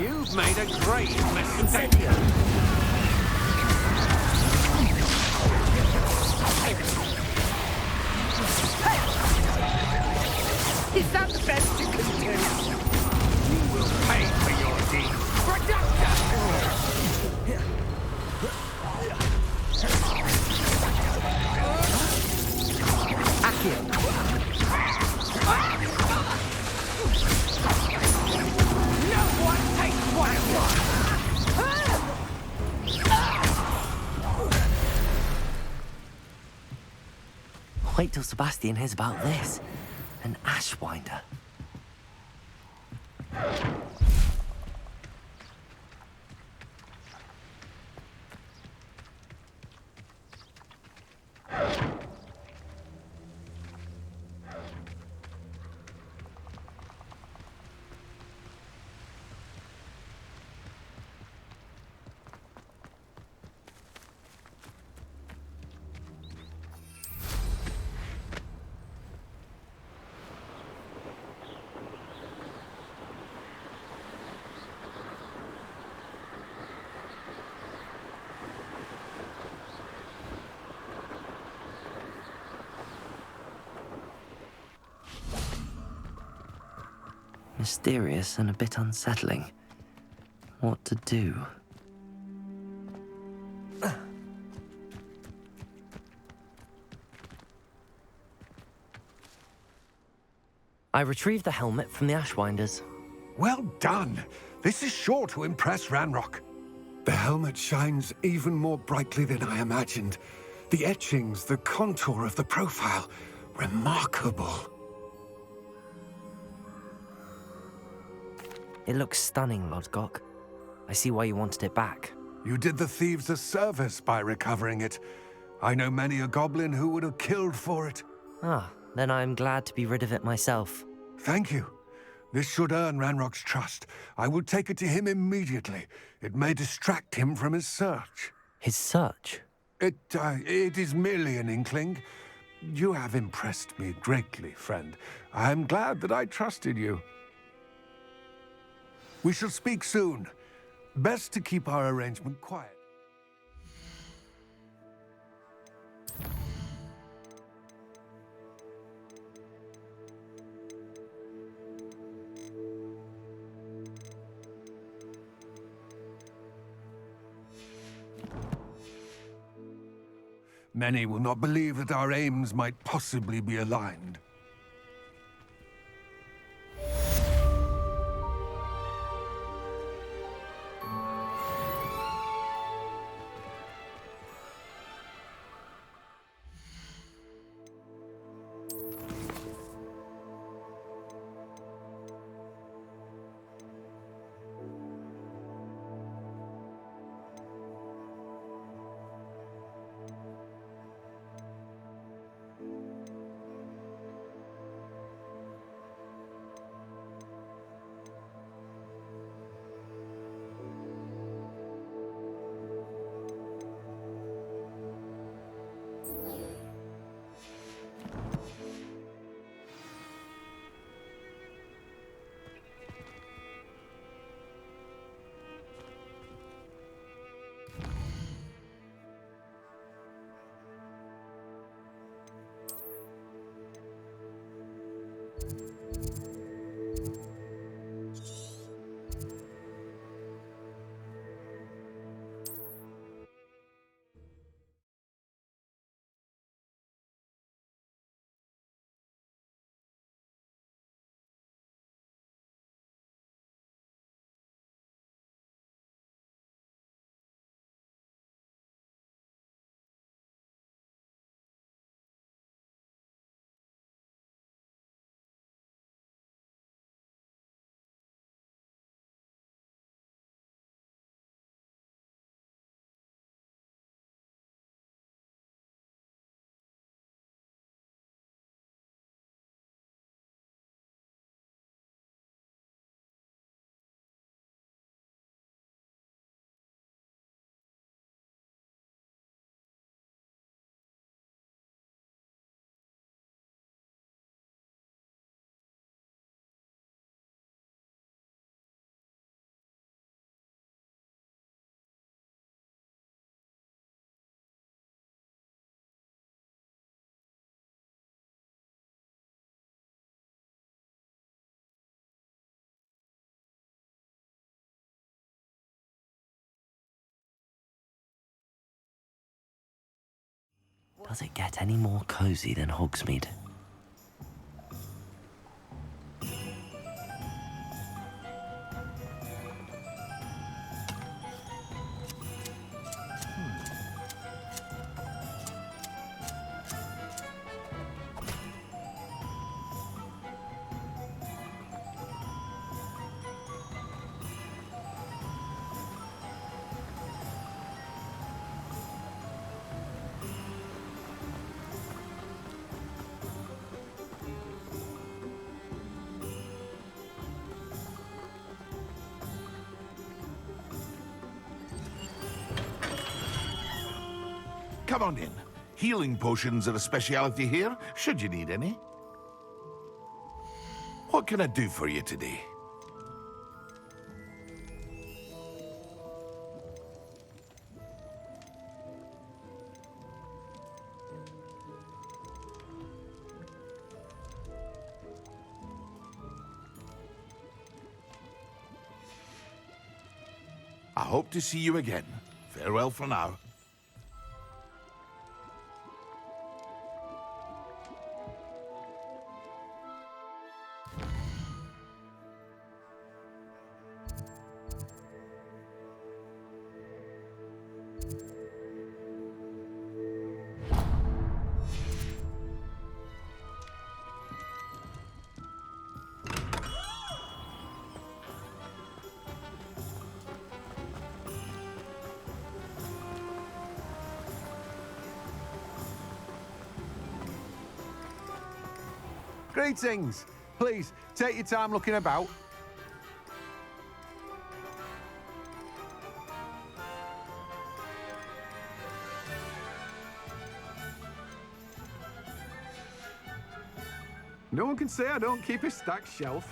You've made a great mistake. Is that the best you can do? You will pay for your deeds. No one takes what it wants! Wait till Sebastian hears about this. An ashwinder. Mysterious and a bit unsettling. What to do? I retrieved the helmet from the Ashwinders. Well done. This is sure to impress Ranrock. The helmet shines even more brightly than I imagined. The etchings, the contour of the profile, remarkable. It looks stunning, Lodgok. I see why you wanted it back. You did the thieves a service by recovering it. I know many a goblin who would have killed for it. Ah, then I'm glad to be rid of it myself. Thank you. This should earn Ranrock's trust. I will take it to him immediately. It may distract him from his search. His search? It is merely an inkling. You have impressed me greatly, friend. I am glad that I trusted you. We shall speak soon. Best to keep our arrangement quiet. Many will not believe that our aims might possibly be aligned. Does it get any more cozy than Hogsmeade? Come on in. Healing potions are a speciality here, should you need any. What can I do for you today? I hope to see you again. Farewell for now. Greetings. Please, take your time looking about. No one can say I don't keep a stacked shelf.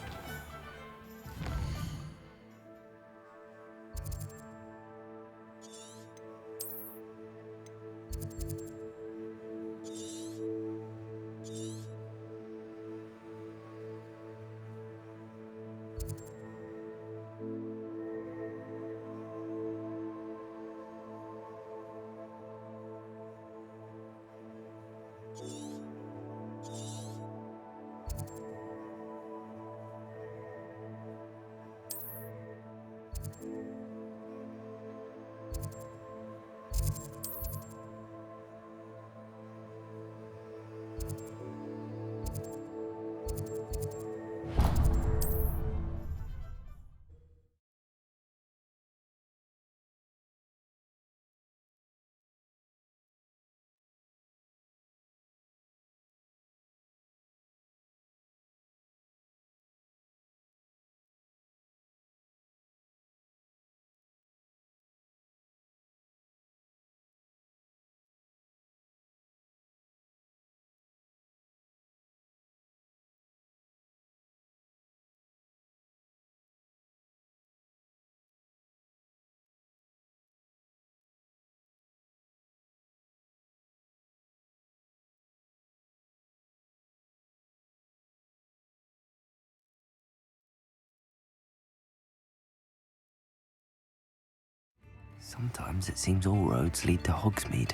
Sometimes it seems all roads lead to Hogsmeade.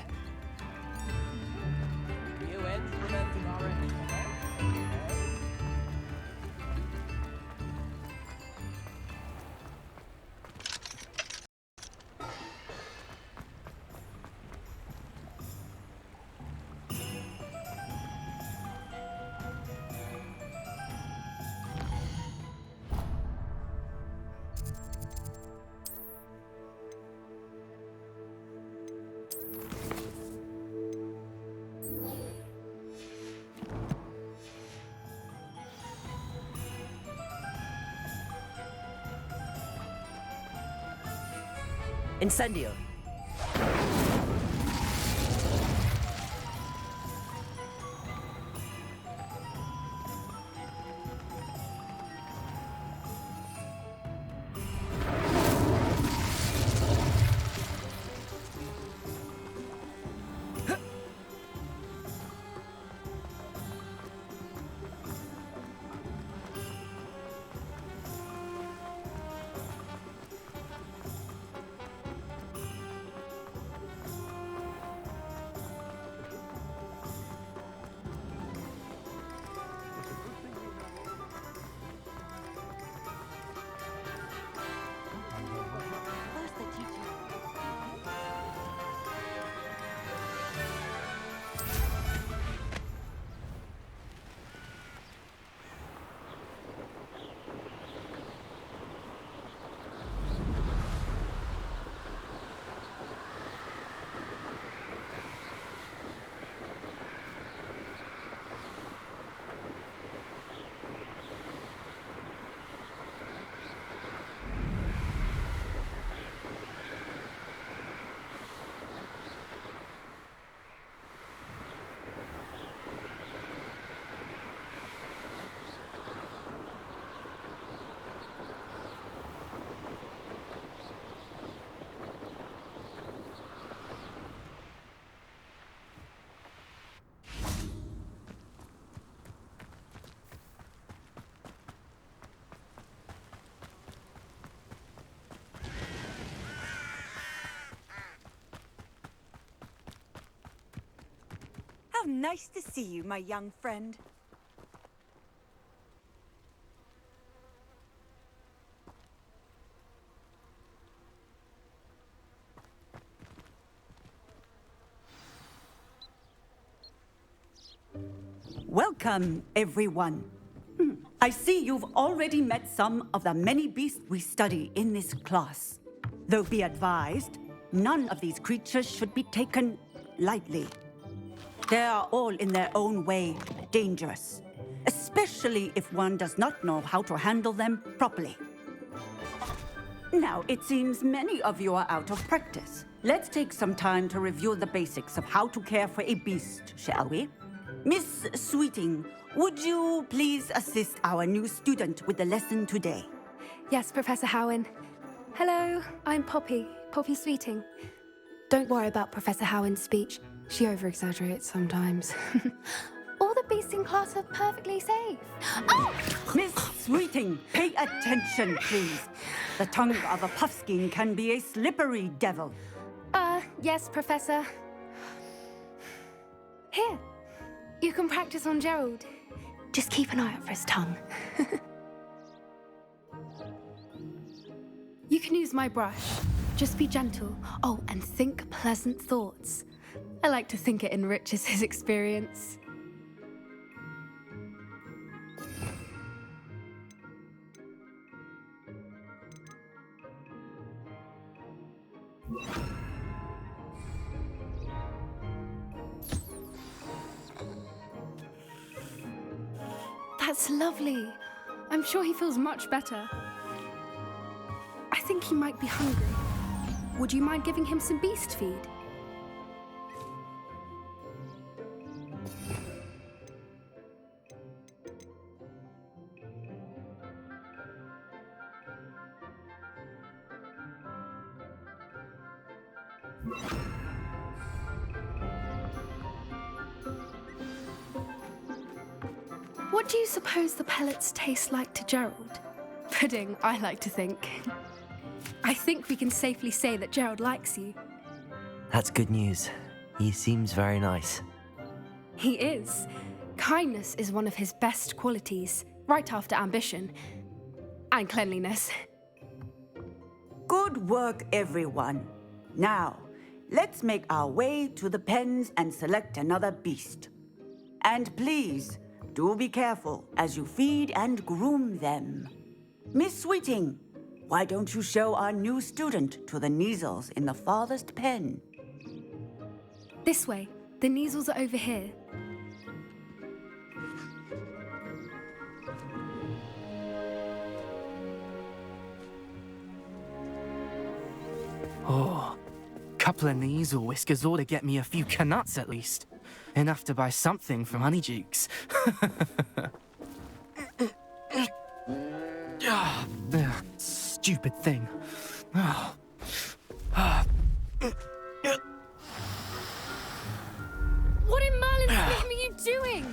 Incendio! Nice to see you, my young friend. Welcome, everyone. I see you've already met some of the many beasts we study in this class. Though be advised, none of these creatures should be taken lightly. They are all in their own way dangerous, especially if one does not know how to handle them properly. Now, it seems many of you are out of practice. Let's take some time to review the basics of how to care for a beast, shall we? Miss Sweeting, would you please assist our new student with the lesson today? Yes, Professor Howen. Hello, I'm Poppy Sweeting. Don't worry about Professor Howen's speech. She over-exaggerates sometimes. All the beasts in class are perfectly safe. Oh! Miss Sweeting, pay attention, please. The tongue of a puffskein can be a slippery devil. Yes, Professor. Here, you can practice on Gerald. Just keep an eye out for his tongue. You can use my brush. Just be gentle. Oh, and think pleasant thoughts. I like to think it enriches his experience. That's lovely. I'm sure he feels much better. I think he might be hungry. Would you mind giving him some beast feed? What do you suppose the pellets taste like to Gerald? Pudding, I like to think. I think we can safely say that Gerald likes you. That's good news. He seems very nice. He is. Kindness is one of his best qualities, right after ambition. And cleanliness. Good work, everyone. Now, let's make our way to the pens and select another beast. And please, do be careful as you feed and groom them. Miss Sweeting, why don't you show our new student to the Neasels in the farthest pen? This way. The Neasels are over here. Oh, couple of Neasel whiskers ought to get me a few canuts at least. Enough to buy something from Honeydukes. Stupid thing. What in Merlin's name are you doing?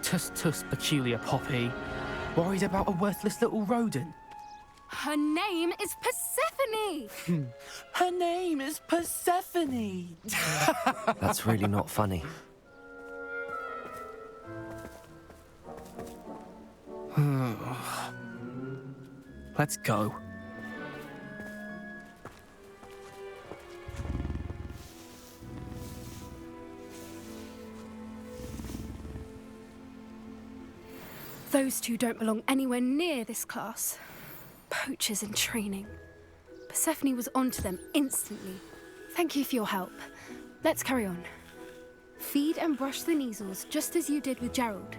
Tuss, peculiar Poppy. Worried about a worthless little rodent. Her name is Persephone! Her name is Persephone! That's really not funny. Let's go. Those two don't belong anywhere near this class. Poachers in training. Persephone was onto them instantly. Thank you for your help. Let's carry on. Feed and brush the Neasels just as you did with Gerald.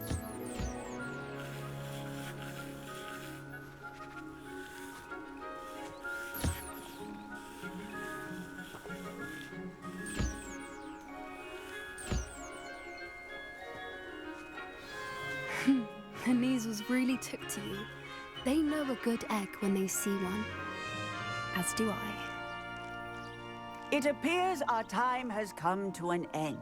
The Neasels really took to you. They know a good egg when they see one. As do I. It appears our time has come to an end.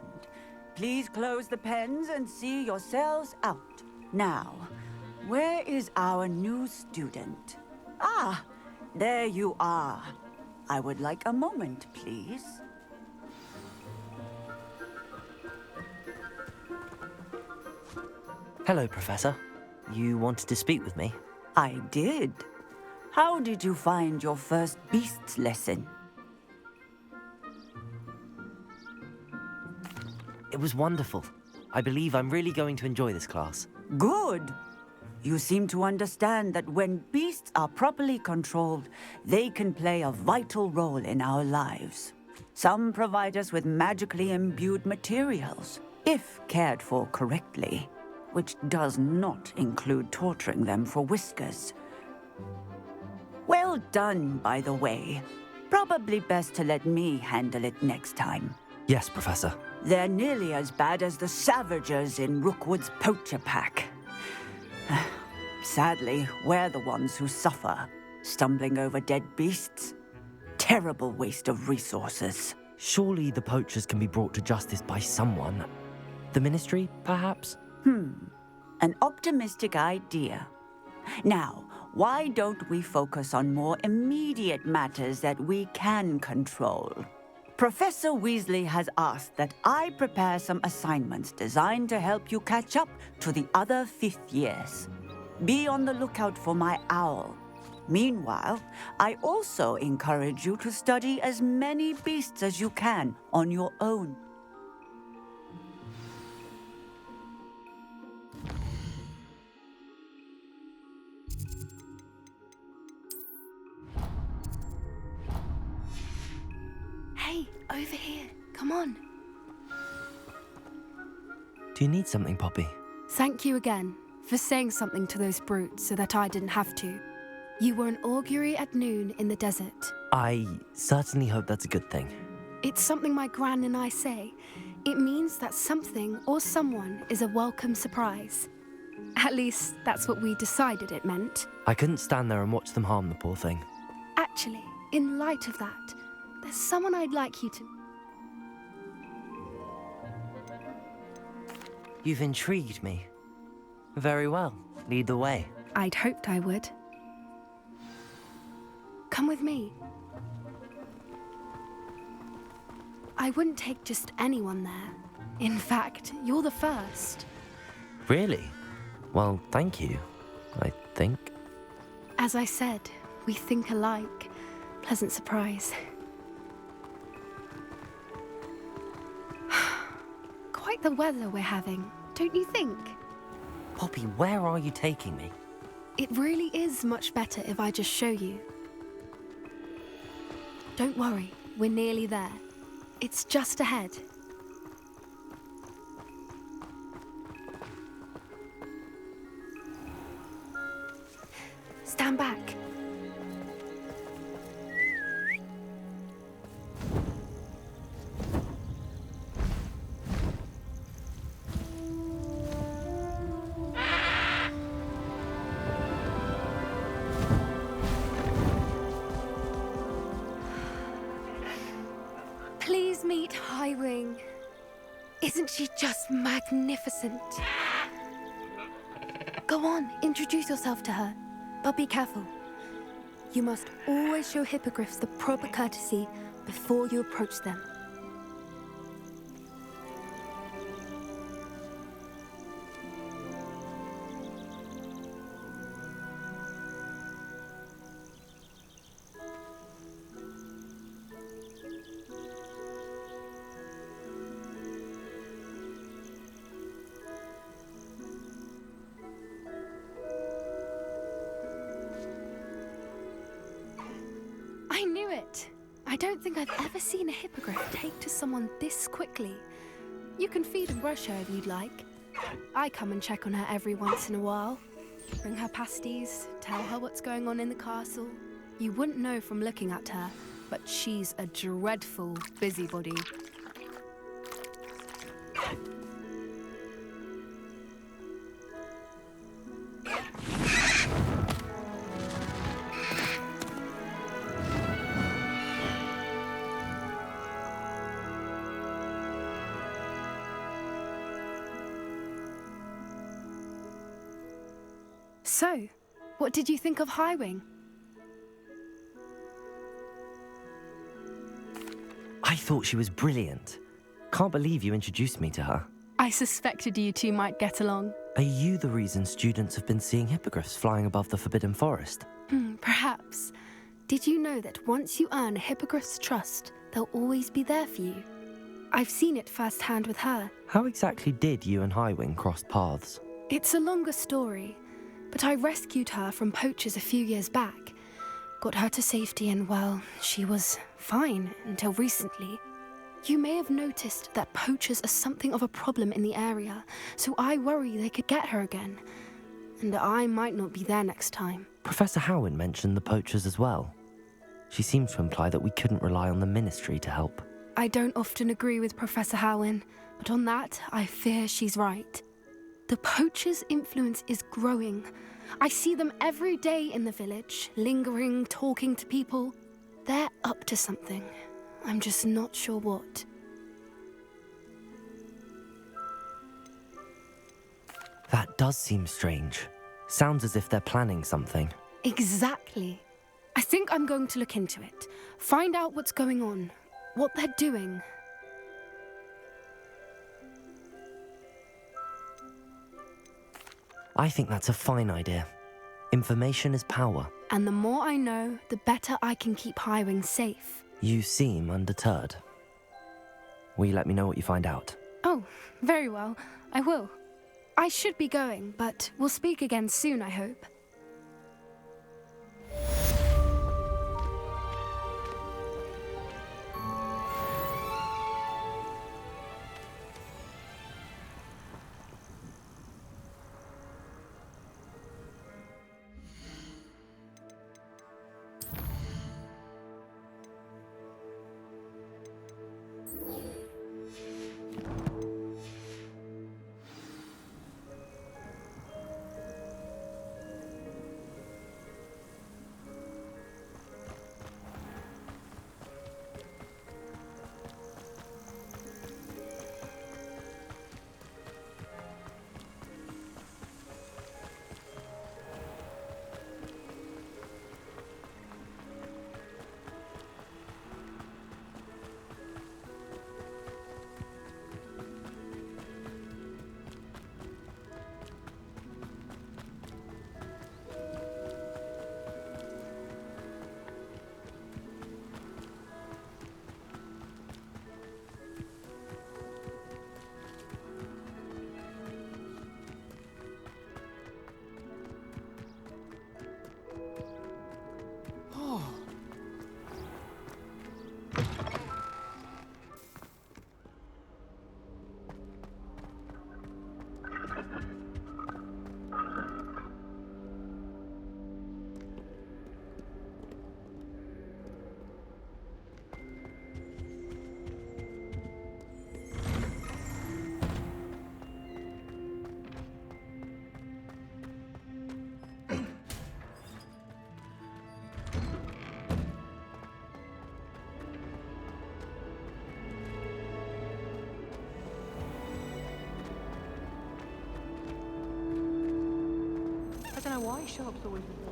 Please close the pens and see yourselves out. Now, where is our new student? Ah, there you are. I would like a moment, please. Hello, Professor. You wanted to speak with me? I did. How did you find your first beasts lesson? It was wonderful. I believe I'm really going to enjoy this class. Good. You seem to understand that when beasts are properly controlled, they can play a vital role in our lives. Some provide us with magically imbued materials, if cared for correctly, which does not include torturing them for whiskers. Well done, by the way. Probably best to let me handle it next time. Yes, Professor. They're nearly as bad as the Savagers in Rookwood's poacher pack. Sadly, we're the ones who suffer, stumbling over dead beasts. Terrible waste of resources. Surely the poachers can be brought to justice by someone. The Ministry, perhaps? An optimistic idea. Now, why don't we focus on more immediate matters that we can control? Professor Weasley has asked that I prepare some assignments designed to help you catch up to the other 5th years. Be on the lookout for my owl. Meanwhile, I also encourage you to study as many beasts as you can on your own. Hey, over here. Come on. Do you need something, Poppy? Thank you again for saying something to those brutes so that I didn't have to. You were an augury at noon in the desert. I certainly hope that's a good thing. It's something my gran and I say. It means that something or someone is a welcome surprise. At least, that's what we decided it meant. I couldn't stand there and watch them harm the poor thing. Actually, in light of that, there's someone I'd like you to... You've intrigued me. Very well. Lead the way. I'd hoped I would. Come with me. I wouldn't take just anyone there. In fact, you're the first. Really? Well, thank you, I think. As I said, we think alike. Pleasant surprise. Quite the weather we're having, don't you think? Poppy, where are you taking me? It really is much better if I just show you. Don't worry, we're nearly there. It's just ahead. Stand back. Please meet Highwing. Isn't she just magnificent? Go on, introduce yourself to her. But be careful. You must always show hippogriffs the proper courtesy before you approach them. I knew it! I don't think I've ever seen a hippogriff take to someone this quickly. You can feed and brush her if you'd like. I come and check on her every once in a while. Bring her pasties, tell her what's going on in the castle. You wouldn't know from looking at her, but she's a dreadful busybody. So, what did you think of Highwing? I thought she was brilliant. Can't believe you introduced me to her. I suspected you two might get along. Are you the reason students have been seeing hippogriffs flying above the Forbidden Forest? Perhaps. Did you know that once you earn a hippogriff's trust, they'll always be there for you? I've seen it firsthand with her. How exactly did you and Highwing cross paths? It's a longer story, but I rescued her from poachers a few years back. Got her to safety and, well, she was fine until recently. You may have noticed that poachers are something of a problem in the area, so I worry they could get her again. And I might not be there next time. Professor Howin mentioned the poachers as well. She seemed to imply that we couldn't rely on the Ministry to help. I don't often agree with Professor Howin, but on that, I fear she's right. The poachers' influence is growing. I see them every day in the village, lingering, talking to people. They're up to something. I'm just not sure what. That does seem strange. Sounds as if they're planning something. Exactly. I think I'm going to look into it. Find out what's going on, what they're doing. I think that's a fine idea. Information is power. And the more I know, the better I can keep Highwing safe. You seem undeterred. Will you let me know what you find out? Oh, very well. I will. I should be going, but we'll speak again soon, I hope. I don't know why Sharp's always with me.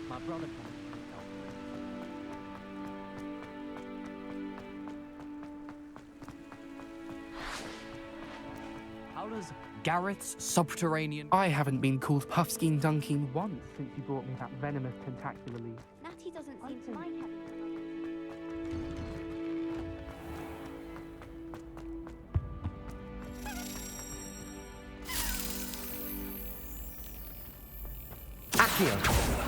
My brother. How does Garrett's subterranean... I haven't been called Puffskein Dunking once since you brought me that venomous tentacular leaf. Natty doesn't seem to mind having Accio!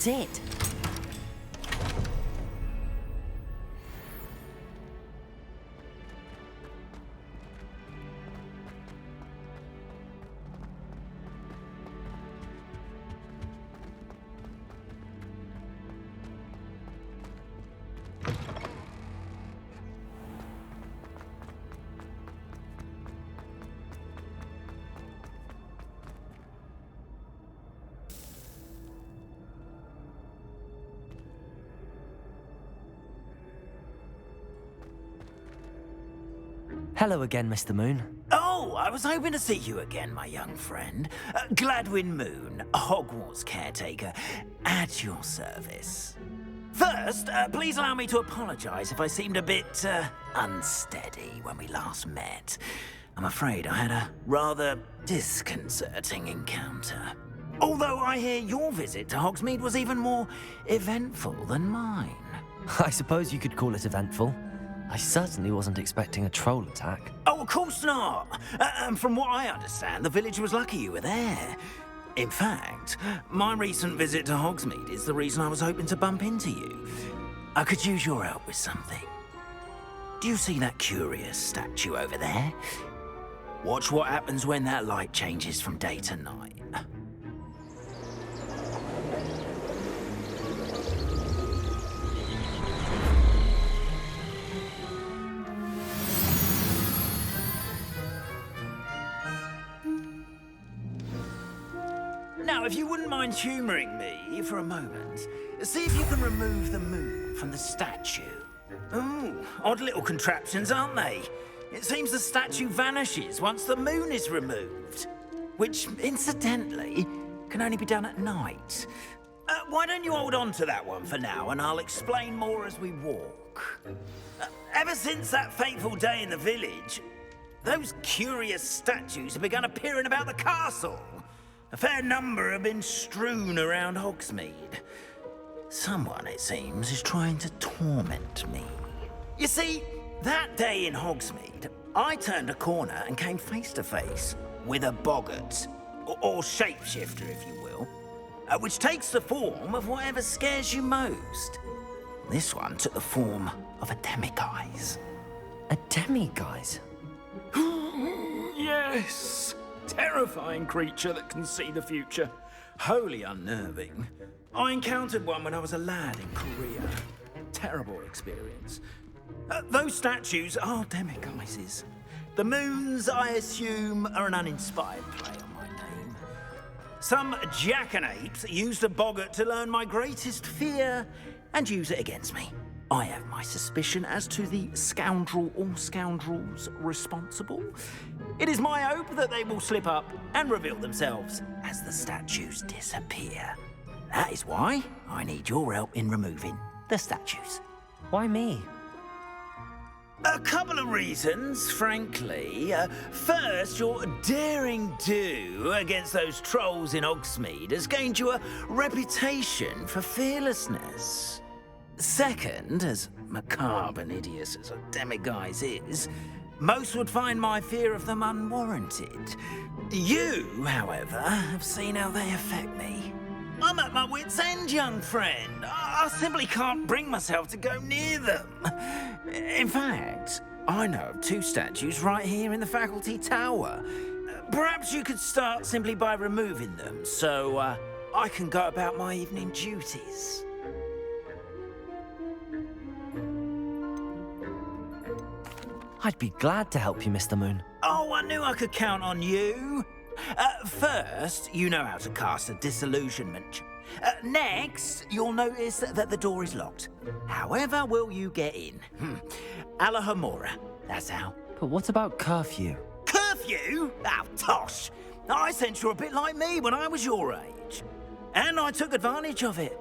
That's it. Hello again, Mr. Moon. Oh, I was hoping to see you again, my young friend. Gladwin Moon, Hogwarts caretaker, at your service. First, please allow me to apologize if I seemed a bit unsteady when we last met. I'm afraid I had a rather disconcerting encounter. Although I hear your visit to Hogsmeade was even more eventful than mine. I suppose you could call it eventful. I certainly wasn't expecting a troll attack. Oh, of course not. And from what I understand, the village was lucky you were there. In fact, my recent visit to Hogsmeade is the reason I was hoping to bump into you. I could use your help with something. Do you see that curious statue over there? Watch what happens when that light changes from day to night. Now, if you wouldn't mind humouring me for a moment, see if you can remove the moon from the statue. Ooh, odd little contraptions, aren't they? It seems the statue vanishes once the moon is removed. Which, incidentally, can only be done at night. Why don't you hold on to that one for now, and I'll explain more as we walk. Ever since that fateful day in the village, those curious statues have begun appearing about the castle. A fair number have been strewn around Hogsmeade. Someone, it seems, is trying to torment me. You see, that day in Hogsmeade, I turned a corner and came face to face with a boggart, or shapeshifter, if you will, which takes the form of whatever scares you most. This one took the form of a demiguise. A demiguise? Yes! Terrifying creature that can see the future. Wholly unnerving. I encountered one when I was a lad in Korea. Terrible experience. Those statues are demiguises. The moons, I assume, are an uninspired play on my name. Some jackanapes used a boggart to learn my greatest fear and use it against me. I have my suspicion as to the scoundrel or scoundrels responsible. It is my hope that they will slip up and reveal themselves as the statues disappear. That is why I need your help in removing the statues. Why me? A couple of reasons, frankly. First, your daring do against those trolls in Hogsmeade has gained you a reputation for fearlessness. Second, as macabre and hideous as a demiguise is, most would find my fear of them unwarranted. You, however, have seen how they affect me. I'm at my wit's end, young friend. I simply can't bring myself to go near them. In fact, I know of two statues right here in the faculty tower. Perhaps you could start simply by removing them, so I can go about my evening duties. I'd be glad to help you, Mr. Moon. Oh, I knew I could count on you. First, you know how to cast a disillusionment. Next, you'll notice that the door is locked. However will you get in? Alahomora, that's how. But what about curfew? Curfew? Oh, tosh. I sense you're a bit like me when I was your age. And I took advantage of it.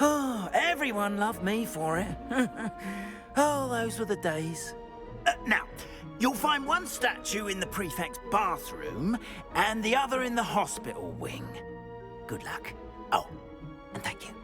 Oh, everyone loved me for it. Oh, those were the days. Now, you'll find one statue in the prefect's bathroom and the other in the hospital wing. Good luck. Oh, and thank you.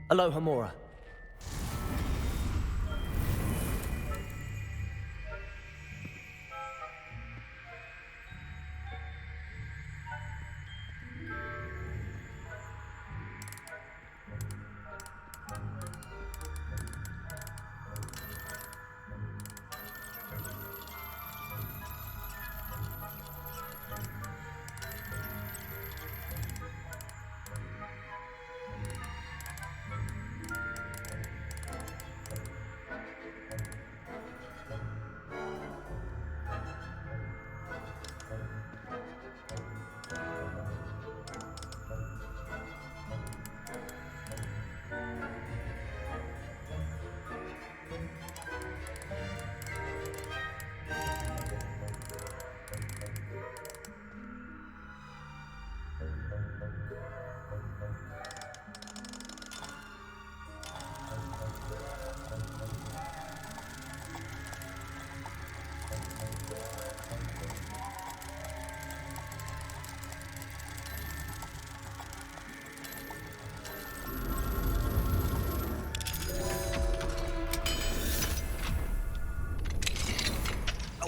Aloha, Mora.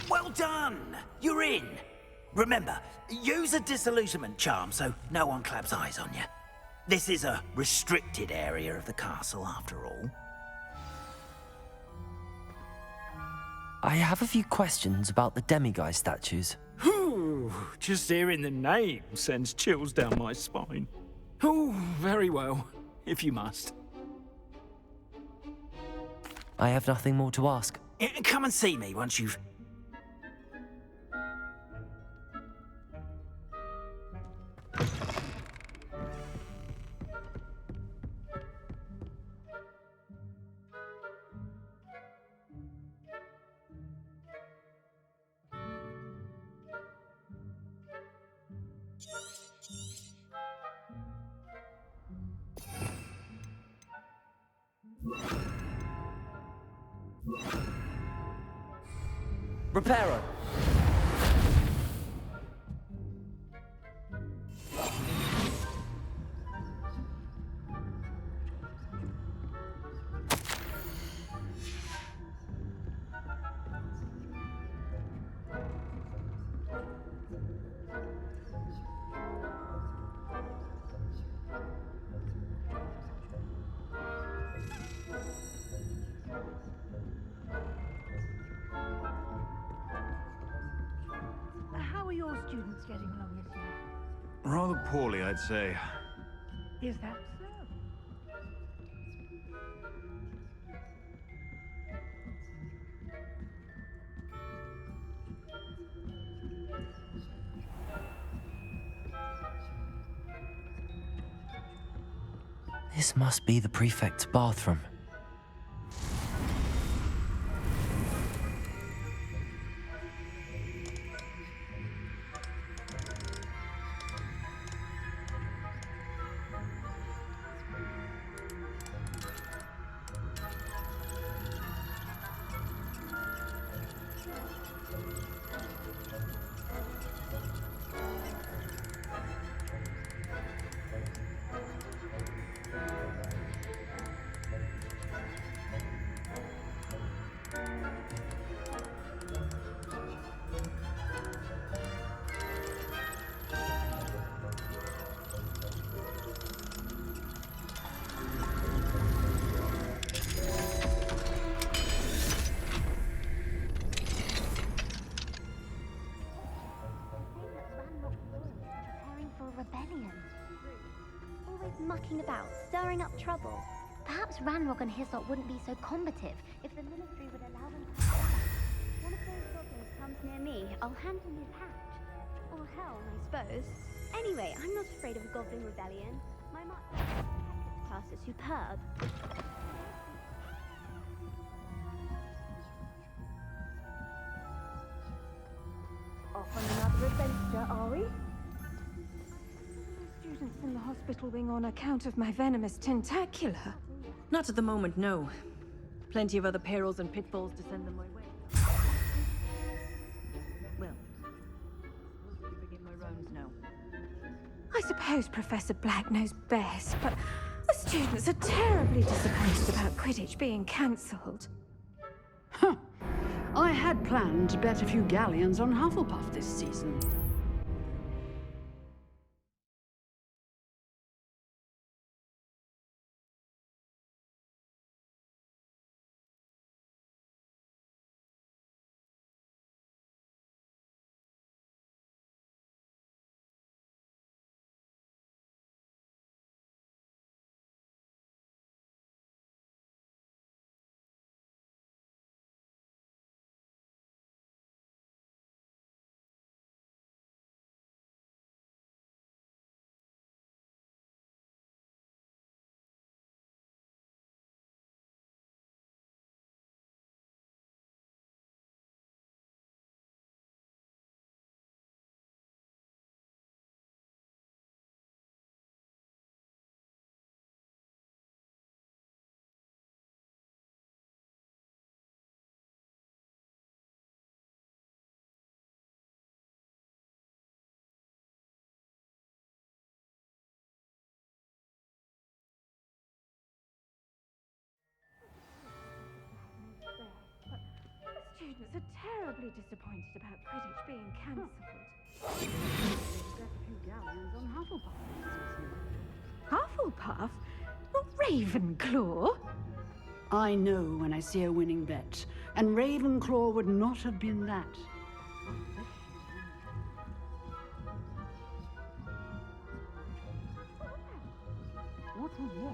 Well done! You're in. Remember, use a disillusionment charm so no one claps eyes on you. This is a restricted area of the castle, after all. I have a few questions about the demiguise statues. Whew, just hearing the name sends chills down my spine. Oh, very well, if you must. I have nothing more to ask. Come and see me once you've... Reparo! How are your students getting along this year? Rather poorly, I'd say. Is that so? This must be the prefect's bathroom. Mucking about, stirring up trouble. Perhaps Ranrock and Hyssop wouldn't be so combative if the ministry would allow them to come back. One of those goblins comes near me, I'll hand him his hat. Or hell, I suppose. Anyway, I'm not afraid of a goblin rebellion. My class is superb. Off on another adventure, are we? students in the hospital wing on account of my venomous tentacula? Not at the moment, no. Plenty of other perils and pitfalls to send them my way. Well, we'll begin my rounds now. I suppose Professor Black knows best, but the students are terribly disappointed about Quidditch being cancelled. Huh. I had planned to bet a few galleons on Hufflepuff this season. Students are terribly disappointed about Quidditch being cancelled. Bet a few galleons on Hufflepuff this season. Hufflepuff? Not Ravenclaw? I know when I see a winning bet, and Ravenclaw would not have been that. What was that?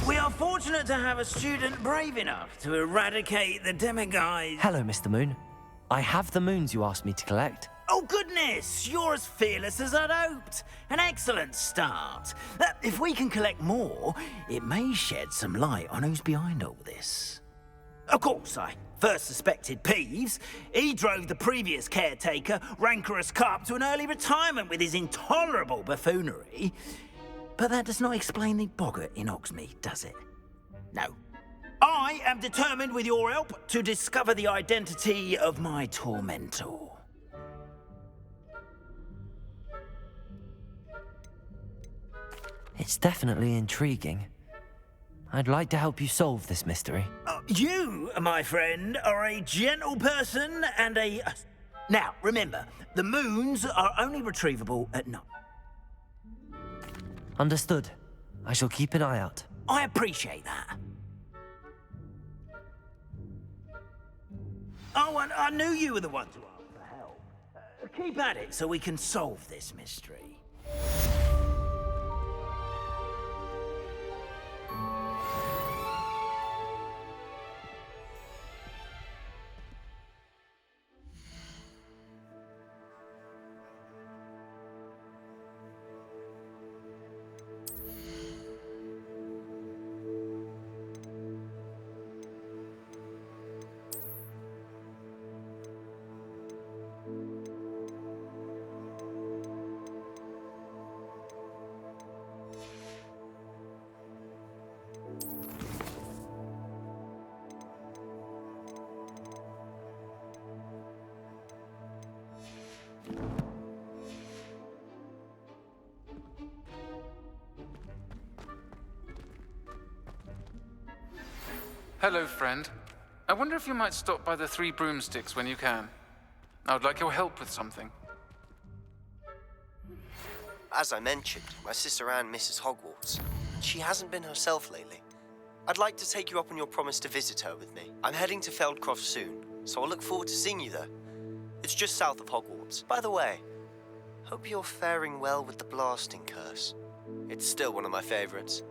We are fortunate to have a student brave enough to eradicate the demiguise. Hello, Mr. Moon. I have the moons you asked me to collect. Oh, goodness! You're as fearless as I'd hoped. An excellent start. If we can collect more, it may shed some light on who's behind all this. Of course, I first suspected Peeves. He drove the previous caretaker, Rancorous Carp, to an early retirement with his intolerable buffoonery. But that does not explain the boggart in Hogsmeade, does it? No. I am determined, with your help, to discover the identity of my tormentor. It's definitely intriguing. I'd like to help you solve this mystery. You, my friend, are a gentle person and a... Now, remember, the moons are only retrievable at night. Understood. I shall keep an eye out. I appreciate that. Oh, and I knew you were the one to ask for help. Keep at it so we can solve this mystery. Hello, friend. I wonder if you might stop by the Three Broomsticks when you can. I would like your help with something. As I mentioned, my sister Anne misses Hogwarts, and she hasn't been herself lately. I'd like to take you up on your promise to visit her with me. I'm heading to Feldcroft soon, so I'll look forward to seeing you there. It's just south of Hogwarts. By the way, hope you're faring well with the blasting curse. It's still one of my favorites.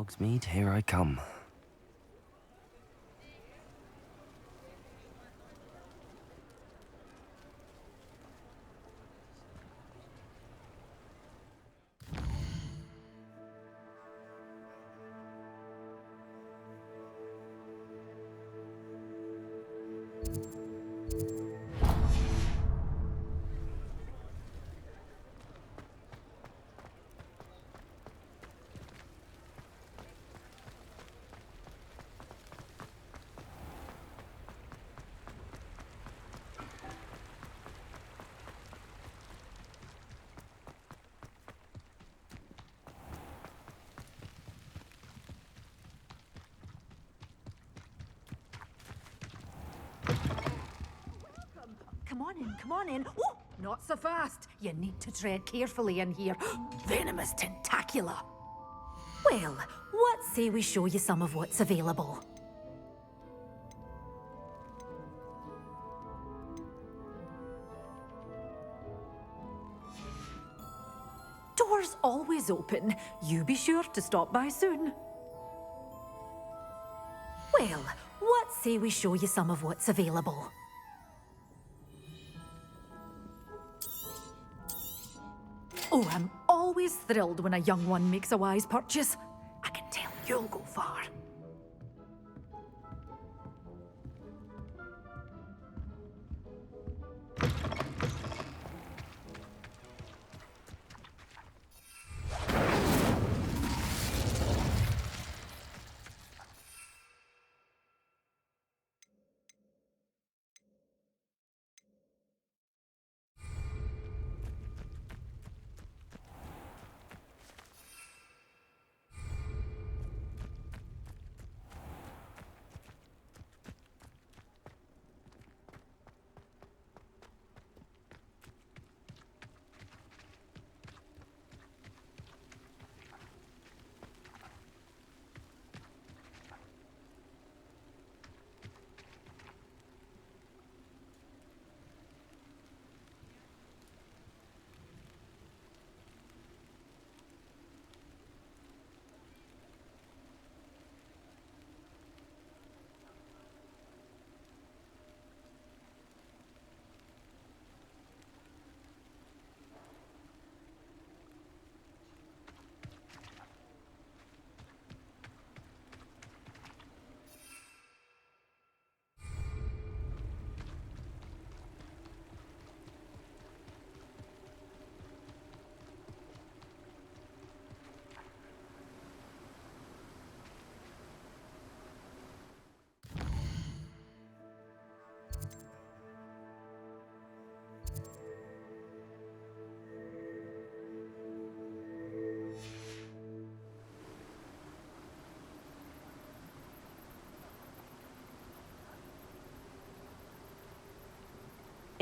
Hogsmeade, here I come. Come on in. Oh, not so fast. You need to tread carefully in here. Venomous tentacula. Well, what say we show you some of what's available? Doors always open. You be sure to stop by soon. Well, what say we show you some of what's available? Oh, I'm always thrilled when a young one makes a wise purchase. I can tell you'll go far.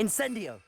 Incendio!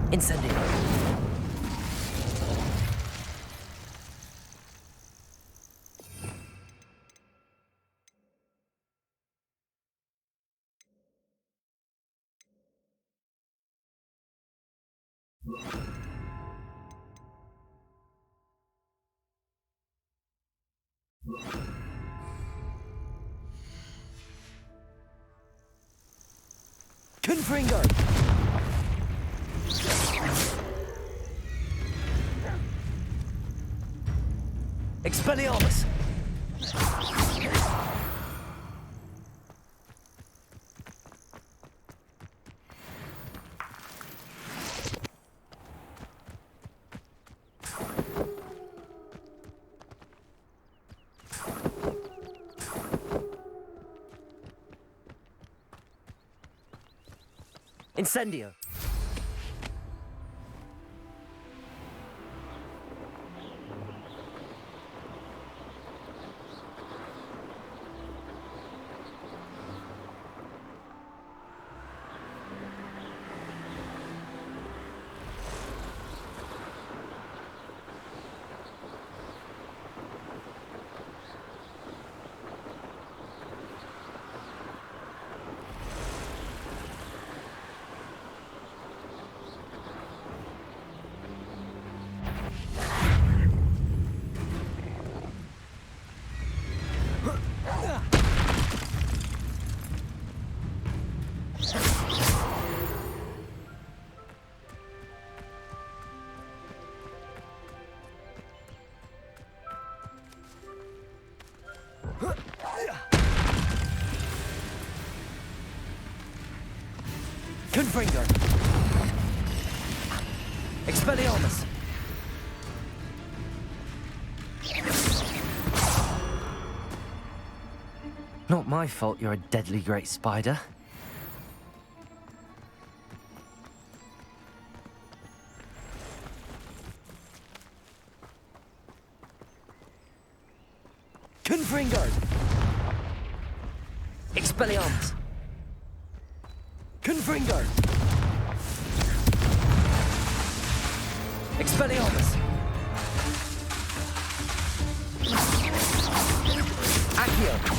Incendio! Confringo! Expelliarmus! Incendio! Confringo! Expelliarmus! Not my fault you're a deadly great spider. Confringo! Expelliarmus! Confringo! Expelliarmus! Accio!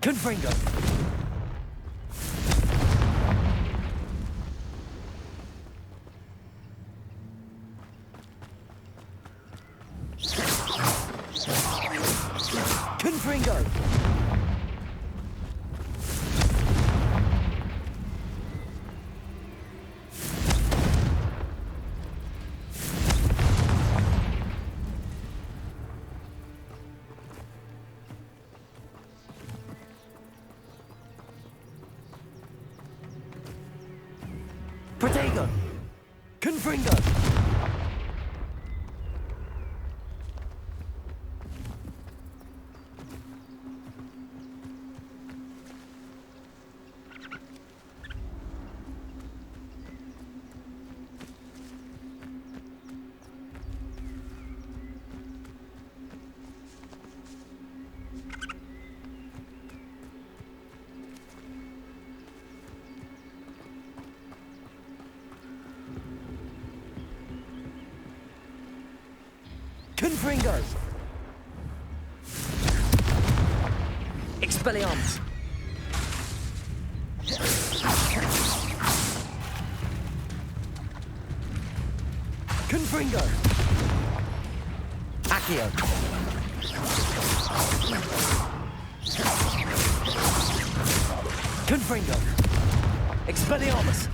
Confringo! Confringo! Protego! Confringo! Confringo! Expelliarmus! Confringo! Accio! Confringo! Expelliarmus!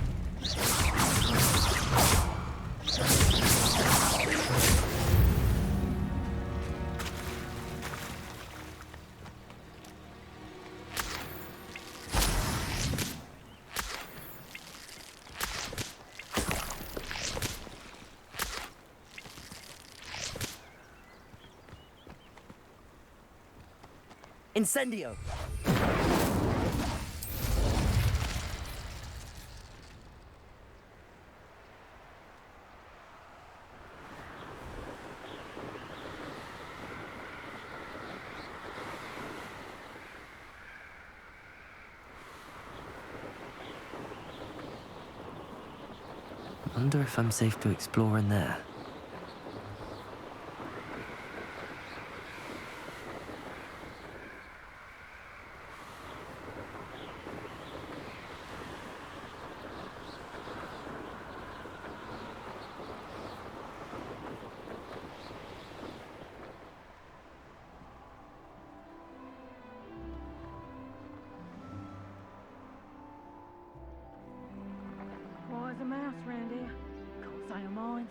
Incendio! Wonder if I'm safe to explore in there. Why is a mouse round here? Can't say no mind.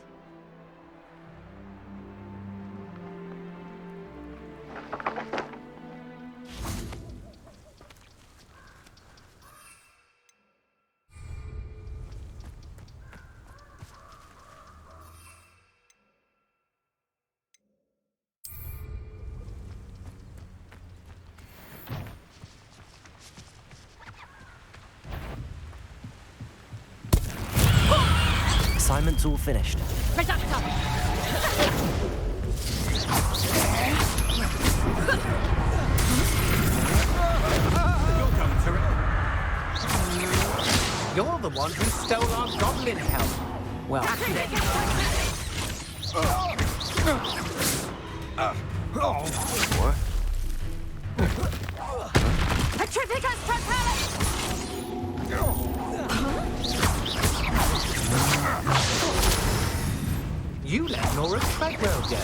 Assignment's all finished. You're the one who stole our goblin helm. Well, What? Petrificus Propellant! you let Nora Treadwell go.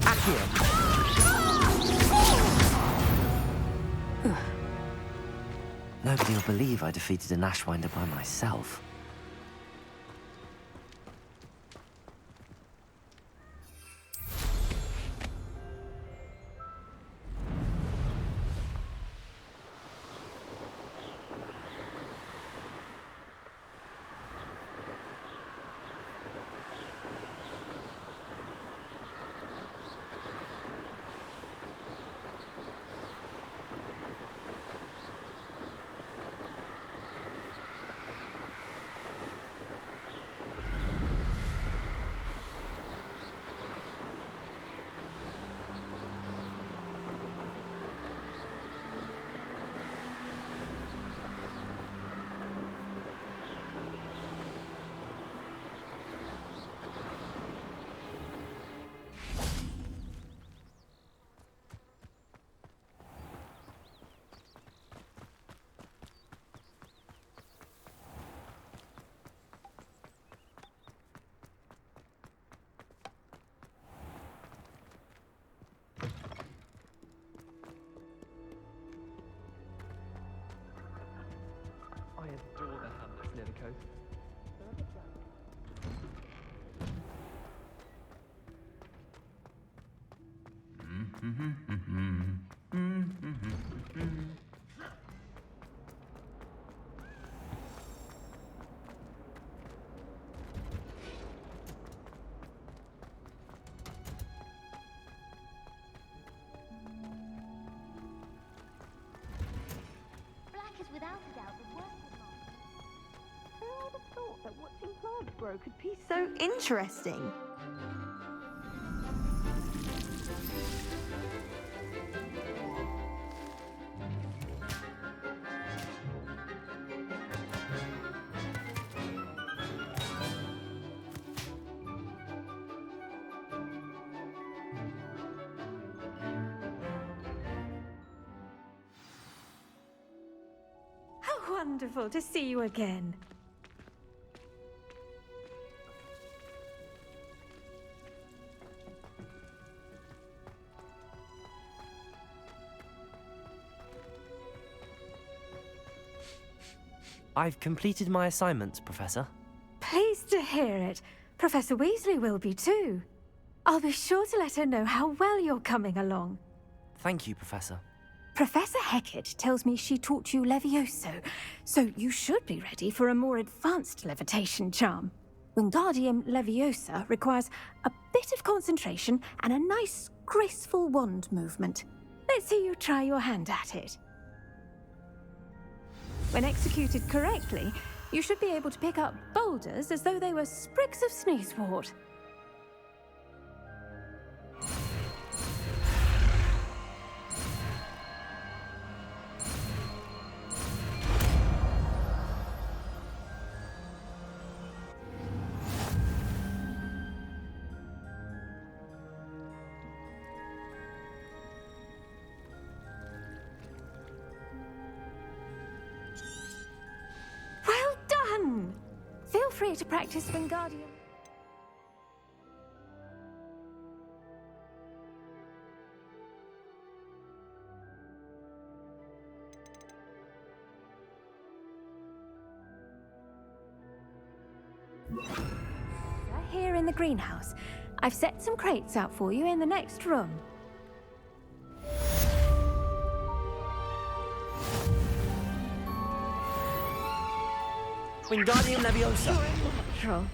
Accio. Nobody will believe I defeated an Ashwinder by myself. I adore the hamlets near the coast. Black is without a doubt the worst of mine. Who would have thought that watching plants grow could be so interesting? How wonderful to see you again. I've completed my assignments, Professor. Pleased to hear it. Professor Weasley will be too. I'll be sure to let her know how well you're coming along. Thank you, Professor. Professor Hecat tells me she taught you Levioso, so you should be ready for a more advanced levitation charm. Wingardium Leviosa requires a bit of concentration and a nice, graceful wand movement. Let's see you try your hand at it. When executed correctly, you should be able to pick up boulders as though they were sprigs of sneezewort. Well done! Feel free to practice Wingardium. Here in the greenhouse. I've set some crates out for you in the next room. Wingardium Leviosa. Natural.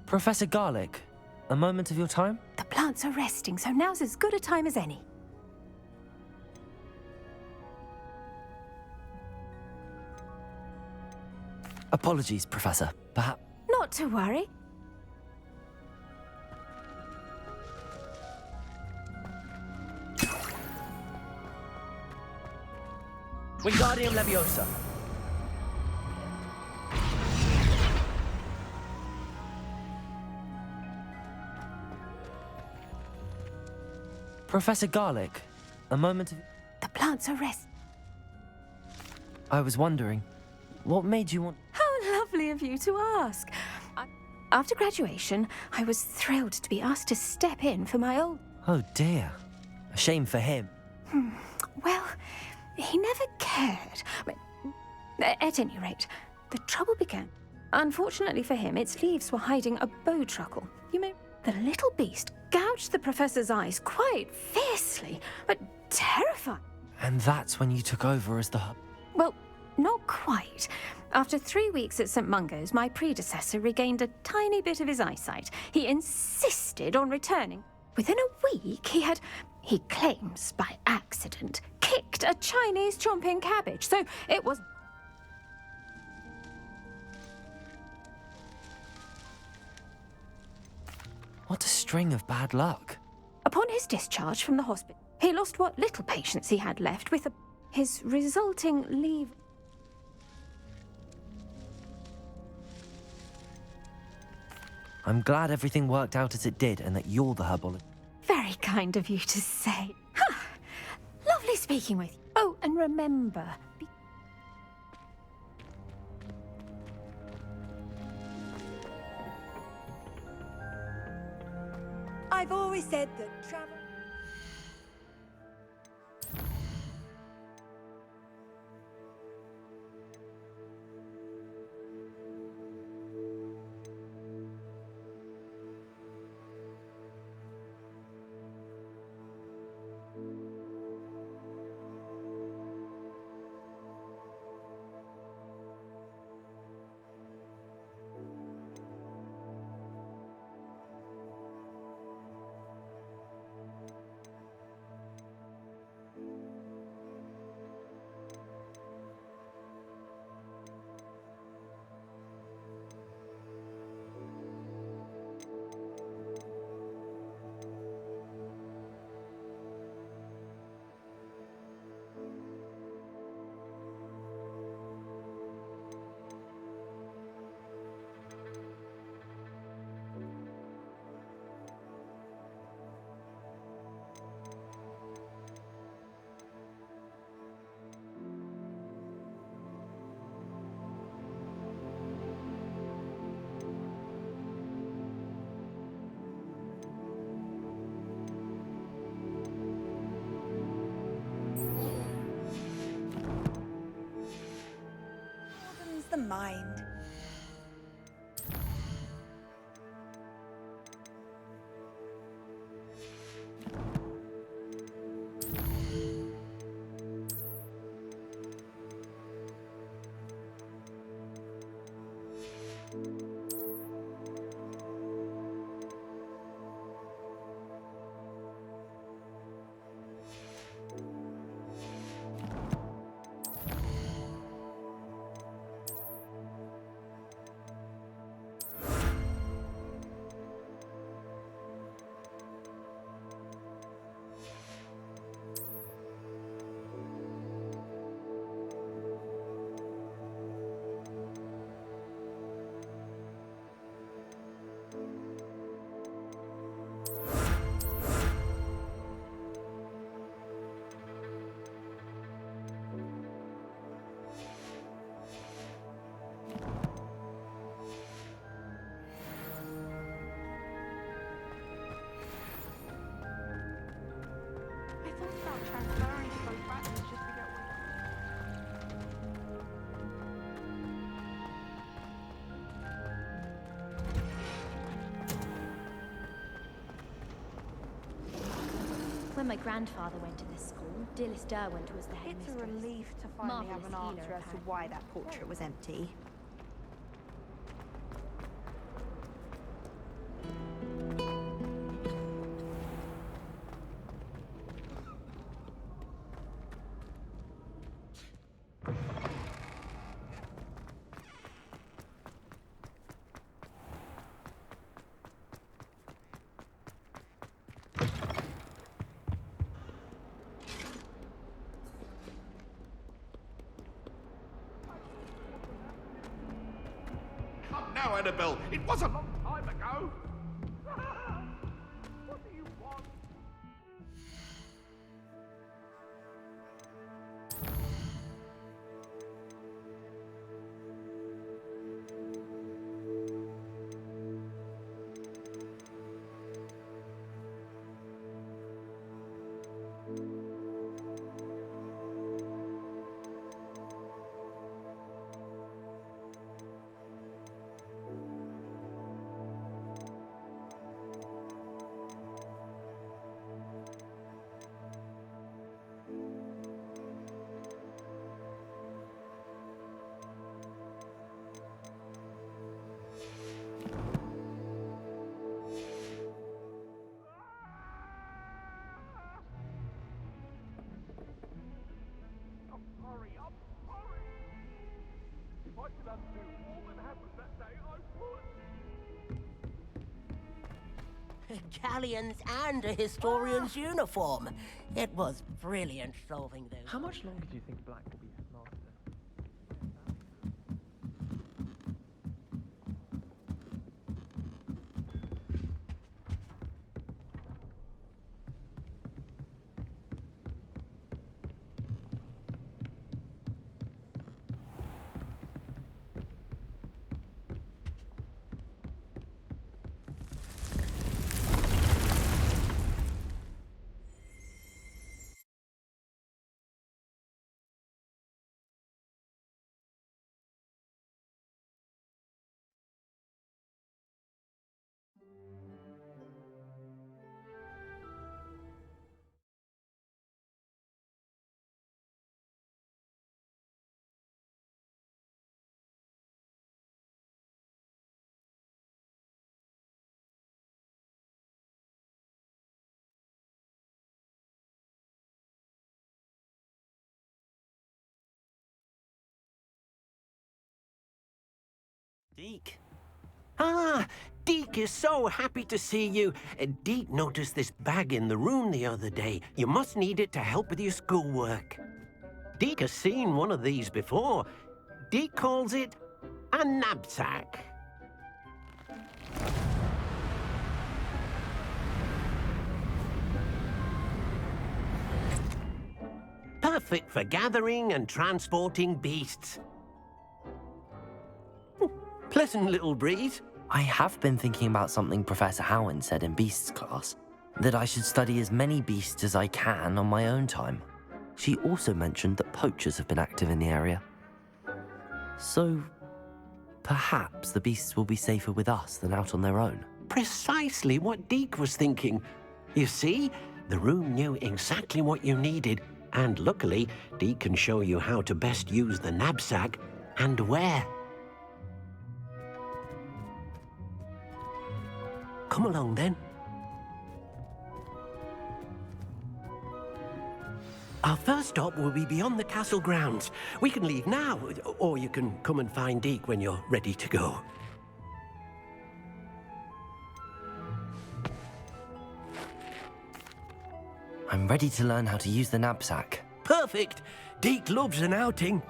Professor Garlic, a moment of your time? The plants are resting, so now's as good a time as any. Apologies, Professor. Perhaps... Not to worry. Wingardium Leviosa. Professor Garlic, a moment of... The plants are resting. I was wondering, what made you want... How lovely of you to ask. After graduation, I was thrilled to be asked to step in for my old... Oh dear. A shame for him. Well, he never cared. At any rate, the trouble began. Unfortunately for him, its leaves were hiding a bow truckle. You may... The little beast gouged the professor's eyes quite fiercely, but terrifying. And that's when you took over as the hub. Well, not quite. After 3 weeks at St. Mungo's, my predecessor regained a tiny bit of his eyesight. He insisted on returning. Within a week, he claims by accident, kicked a Chinese chomping cabbage. So it was... What a string of bad luck. Upon his discharge from the hospital, he lost what little patience he had left with his resulting leave... I'm glad everything worked out as it did and that you're the herbologist. Very kind of you to say. Lovely speaking with you. Oh, and remember... I've always said that travel... The mind. When my grandfather went to this school, Dilys Derwent was the headmistress. It's a relief to finally have an answer as to why that portrait was empty. now, Annabelle. It was a long time ago. What do you want? Galleons and a historian's uniform. It was brilliant solving those. How much longer do you think Black will be headmaster? Deke. Ah, Deke is so happy to see you. Deke noticed this bag in the room the other day. You must need it to help with your schoolwork. Deke has seen one of these before. Deke calls it a knapsack. Perfect for gathering and transporting beasts. Pleasant little breeze. I have been thinking about something Professor Howen said in Beasts class, that I should study as many beasts as I can on my own time. She also mentioned that poachers have been active in the area. So, perhaps the beasts will be safer with us than out on their own. Precisely what Deke was thinking. You see, the room knew exactly what you needed, and luckily, Deke can show you how to best use the knapsack and where. Come along, then. Our first stop will be beyond the castle grounds. We can leave now, or you can come and find Deke when you're ready to go. I'm ready to learn how to use the knapsack. Perfect! Deke loves an outing.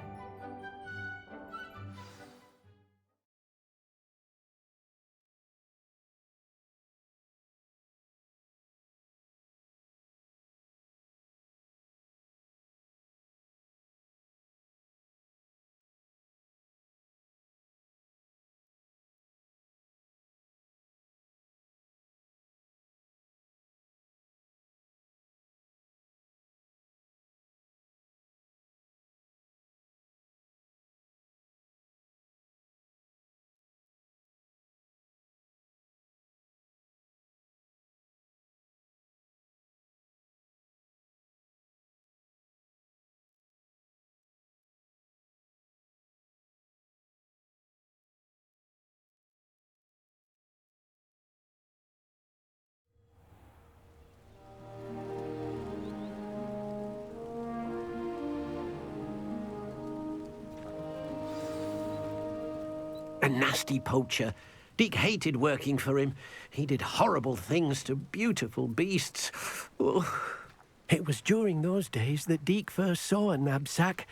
A nasty poacher. Deke hated working for him. He did horrible things to beautiful beasts. Oh. It was during those days that Deke first saw a knapsack.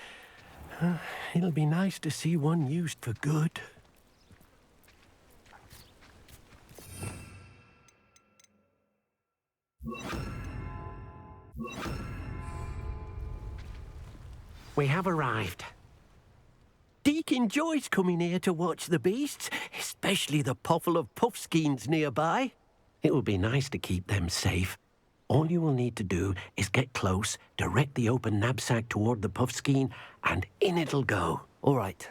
It'll be nice to see one used for good. we have arrived. Deke enjoys coming here to watch the beasts, especially the potful of puffskeins nearby. It will be nice to keep them safe. All you will need to do is get close, direct the open knapsack toward the puffskein, and in it'll go. All right.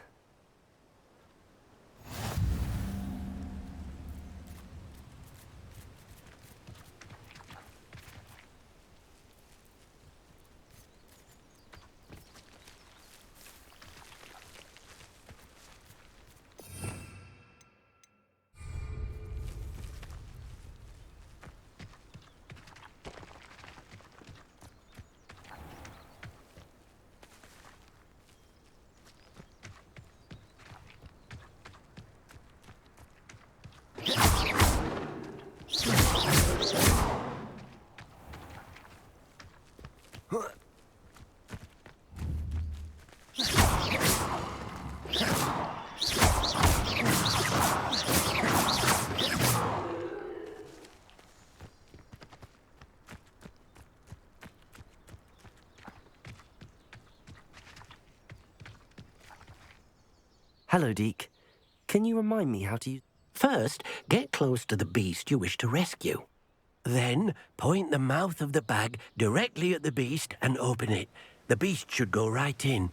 Hello, Deke. Can you remind me how to use... First, get close to the beast you wish to rescue. Then, point the mouth of the bag directly at the beast and open it. The beast should go right in.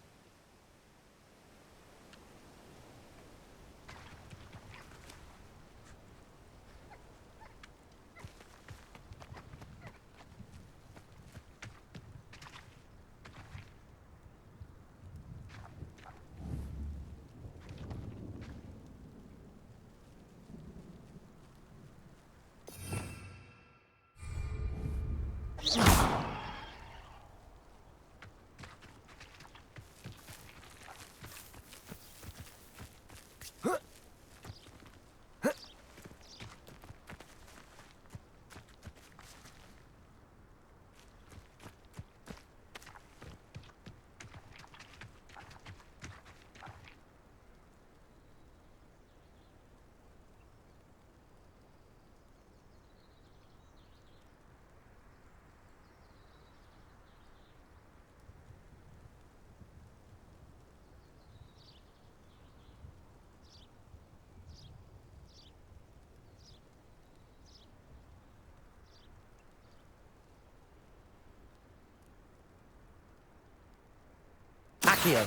Accio.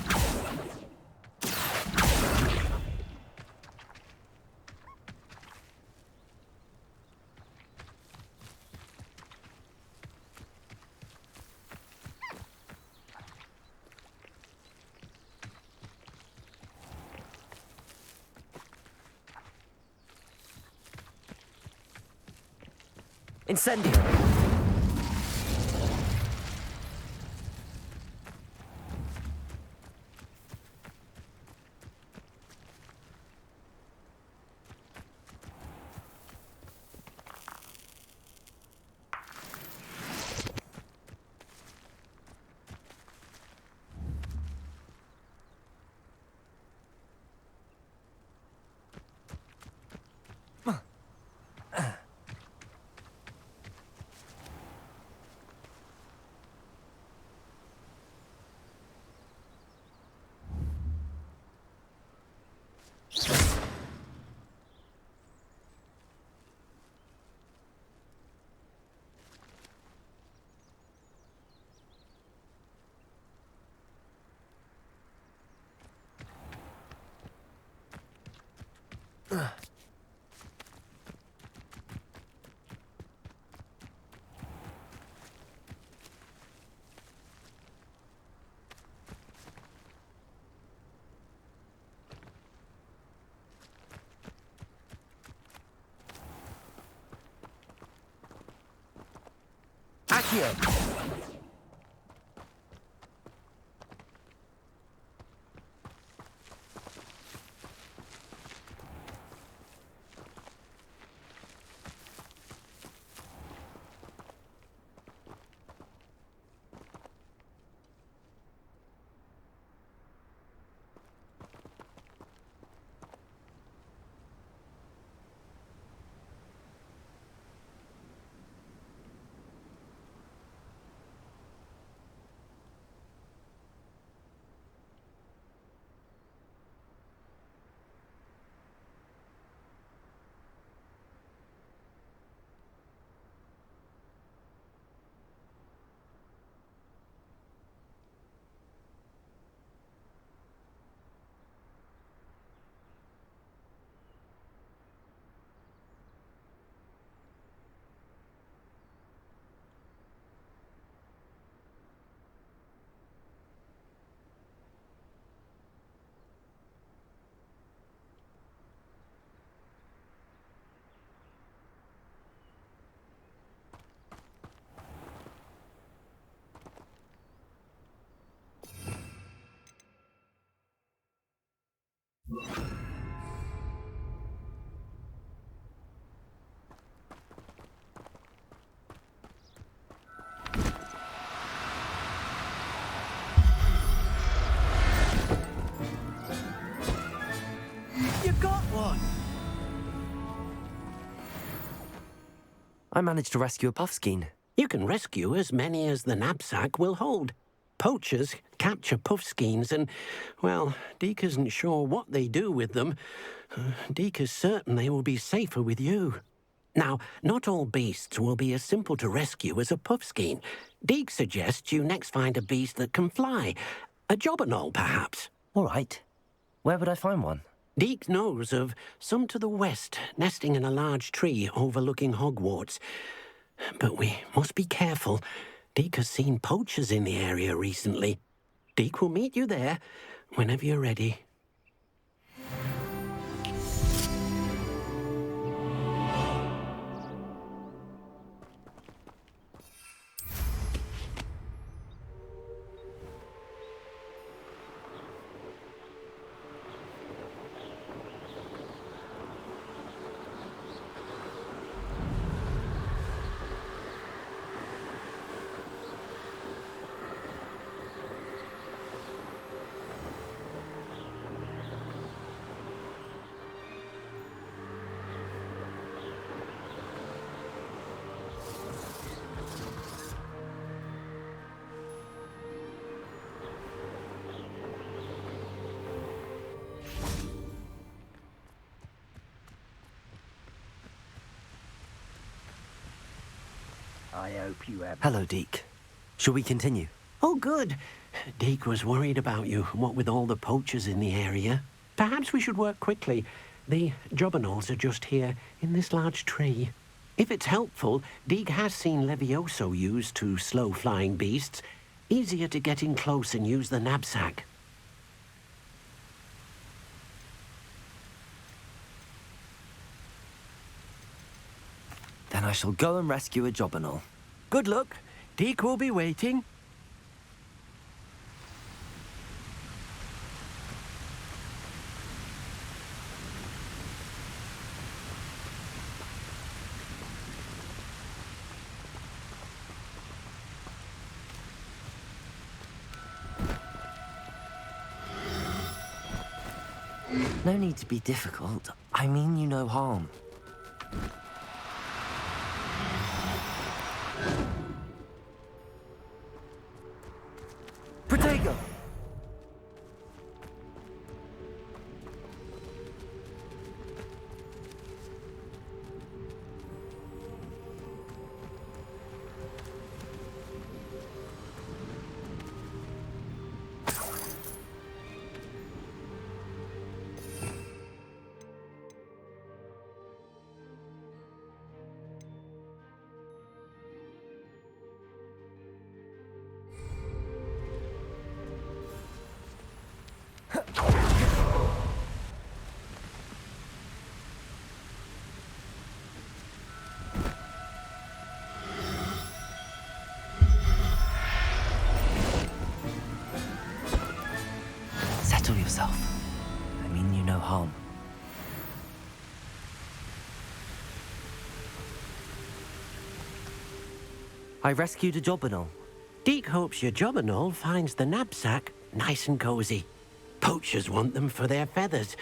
Incendio. Accio. I managed to rescue a puffskein. You can rescue as many as the knapsack will hold. Poachers capture puffskeins and, well, Deke isn't sure what they do with them. Deke is certain they will be safer with you. Now, not all beasts will be as simple to rescue as a puffskein. Deke suggests you next find a beast that can fly. A jobberknoll, perhaps. All right. Where would I find one? Deke knows of some to the west, nesting in a large tree overlooking Hogwarts. But we must be careful. Deke has seen poachers in the area recently. Deke will meet you there whenever you're ready. I hope you have... Hello, Deke. Shall we continue? Oh, good. Deke was worried about you, what with all the poachers in the area. Perhaps we should work quickly. The jobberknolls are just here, in this large tree. If it's helpful, Deke has seen Levioso used to slow flying beasts. Easier to get in close and use the knapsack. Then I shall go and rescue a jobberknoll. Good luck. Deke will be waiting. No need to be difficult. I mean you no harm. Protego! Settle yourself. I mean you no harm. I rescued a jobberknoll. Deke hopes your jobberknoll finds the knapsack nice and cozy. Poachers want them for their feathers,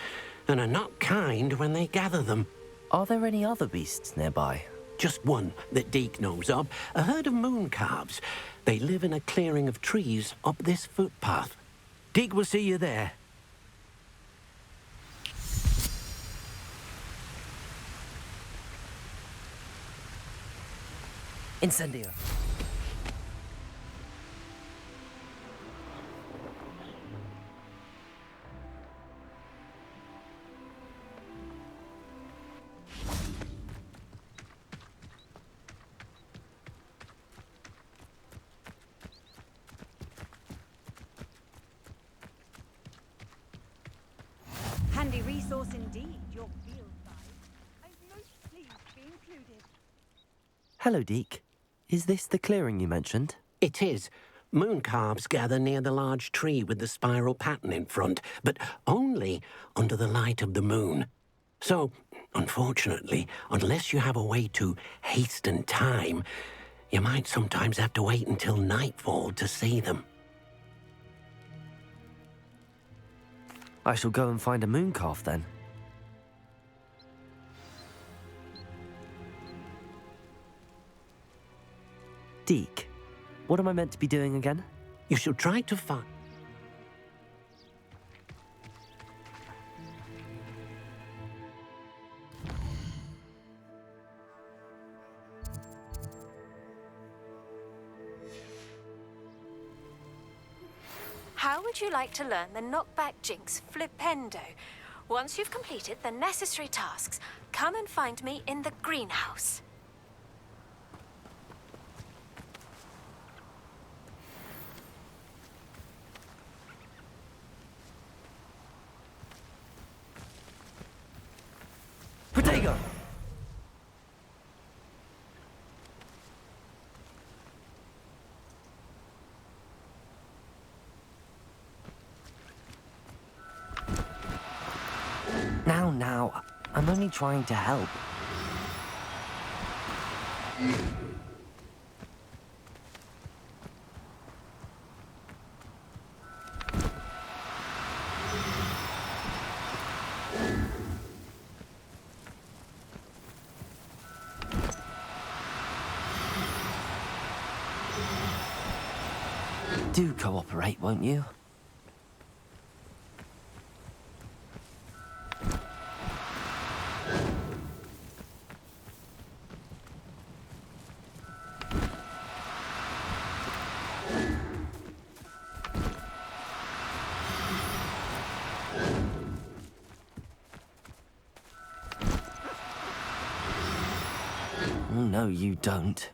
and are not kind when they gather them. Are there any other beasts nearby? Just one that Deke knows of, a herd of moon calves. They live in a clearing of trees up this footpath. Deke will see you there. Incendio. Handy resource indeed, your field guide. I'm most pleased to be included. Hello, Deke. Is this the clearing you mentioned? It is. Moon calves gather near the large tree with the spiral pattern in front, but only under the light of the moon. So, unfortunately, unless you have a way to hasten time, you might sometimes have to wait until nightfall to see them. I shall go and find a moon calf then. Deke, what am I meant to be doing again? You should try to find... How would you like to learn the knockback jinx flipendo? Once you've completed the necessary tasks, come and find me in the greenhouse. Protego! Now, I'm only trying to help. Do cooperate, won't you? No, you don't.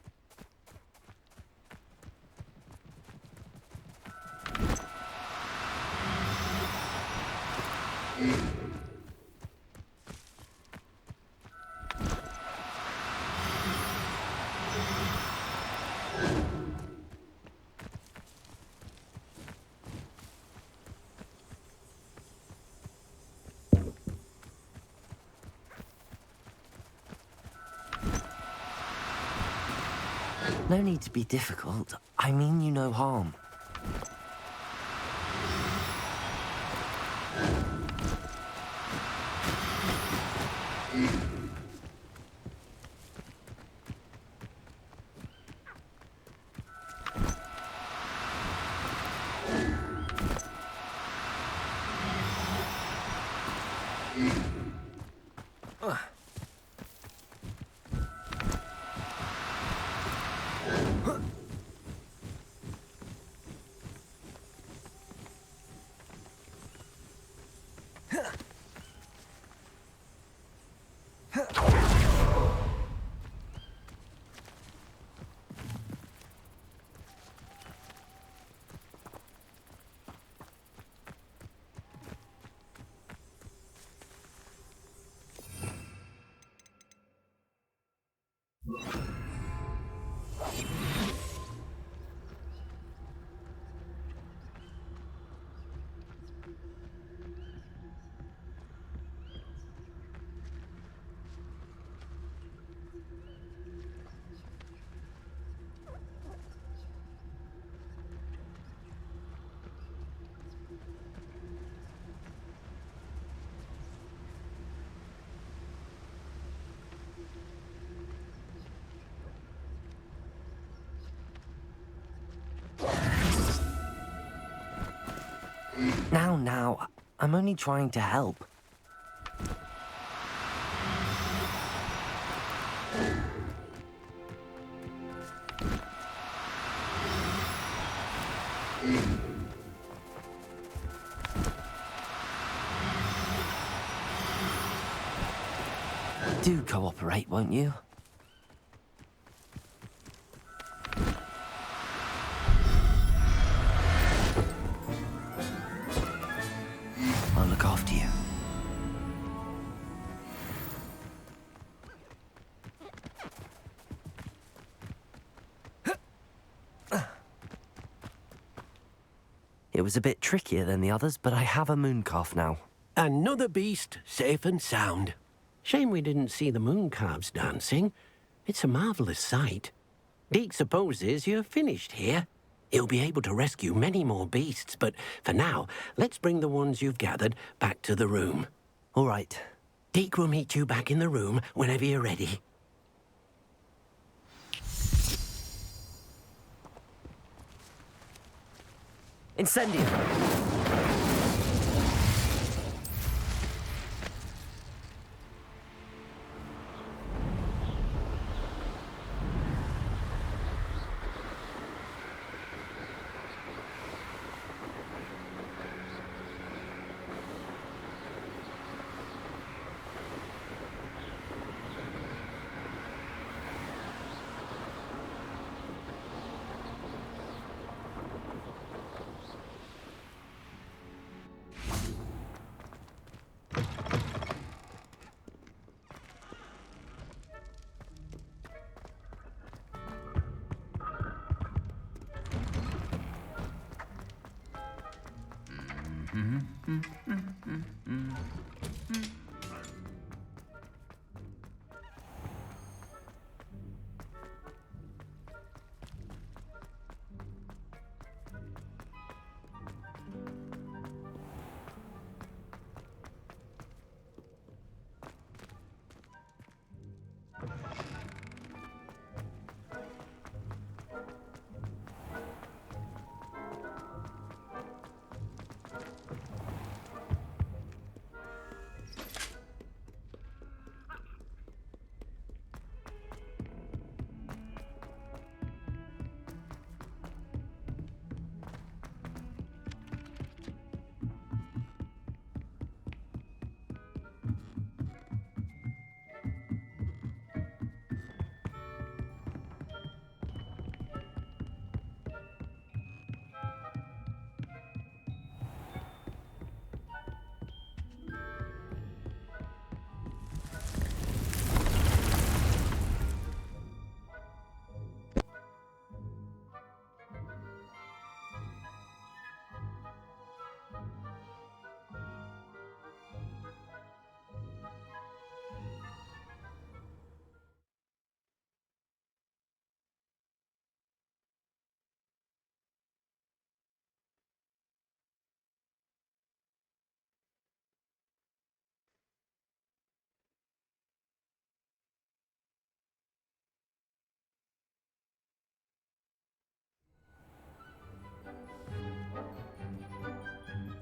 No need to be difficult. I mean you no harm. Now, I'm only trying to help. Do cooperate, won't you? I'll look after you. It was a bit trickier than the others, but I have a mooncalf now. Another beast, safe and sound. Shame we didn't see the mooncalves dancing. It's a marvellous sight. Deke supposes you're finished here. He'll be able to rescue many more beasts, but for now, let's bring the ones you've gathered back to the room. All right. Deke will meet you back in the room whenever you're ready. Incendio!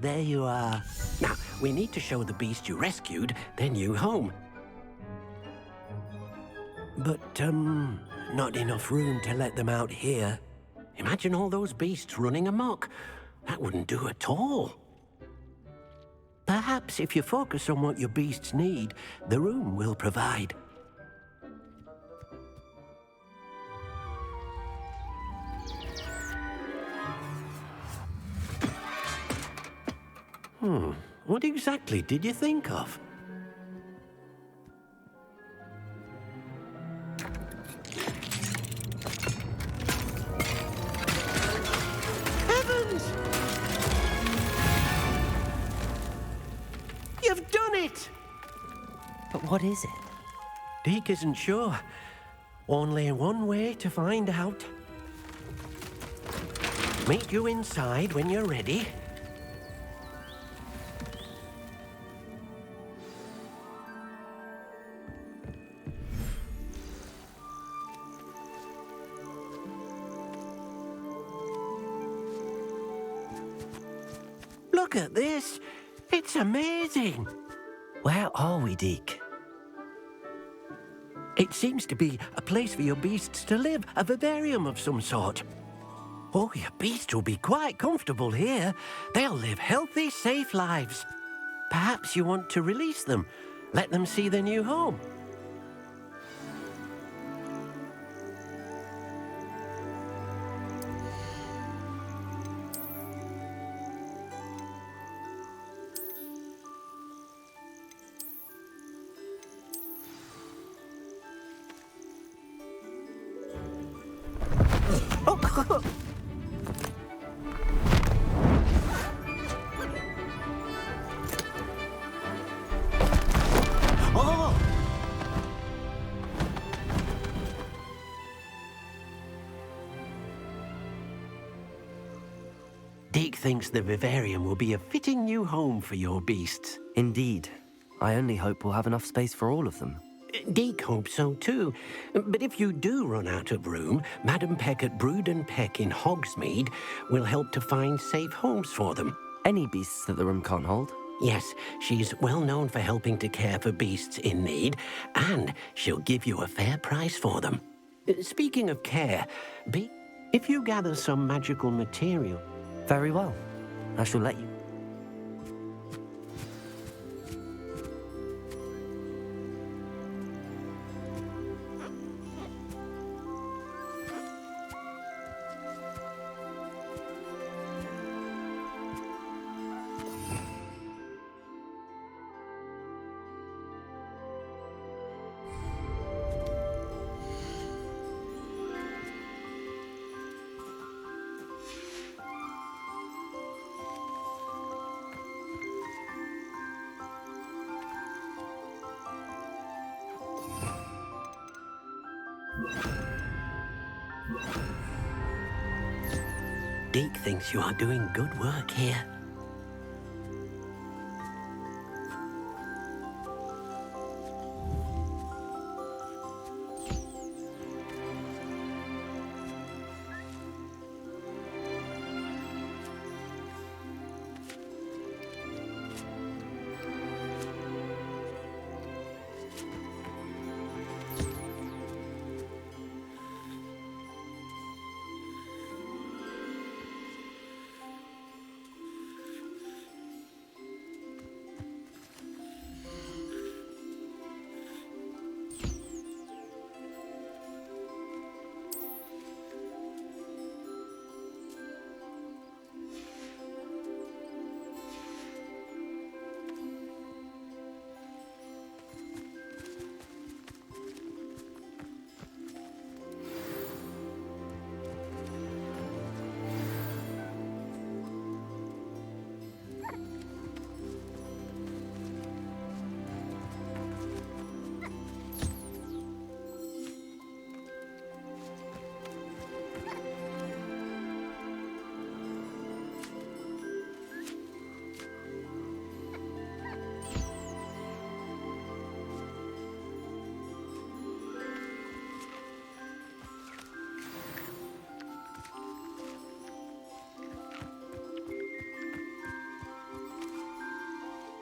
There you are. Now, we need to show the beast you rescued their new home. But, not enough room to let them out here. Imagine all those beasts running amok. That wouldn't do at all. Perhaps if you focus on what your beasts need, the room will provide. What exactly did you think of? Heavens! You've done it! But what is it? Deke isn't sure. Only one way to find out. Meet you inside when you're ready. Look at this. It's amazing. Where are we, Deke? It seems to be a place for your beasts to live, a vivarium of some sort. Oh, your beasts will be quite comfortable here. They'll live healthy, safe lives. Perhaps you want to release them, let them see their new home. Deke thinks the vivarium will be a fitting new home for your beasts. Indeed. I only hope we'll have enough space for all of them. Deke hopes so too. But if you do run out of room, Madam Peck at Brood and Peck in Hogsmeade will help to find safe homes for them. Any beasts that the room can't hold? Yes, she's well known for helping to care for beasts in need, and she'll give you a fair price for them. Speaking of care, if you gather some magical material... Very well. I shall let you... Deke thinks you are doing good work here.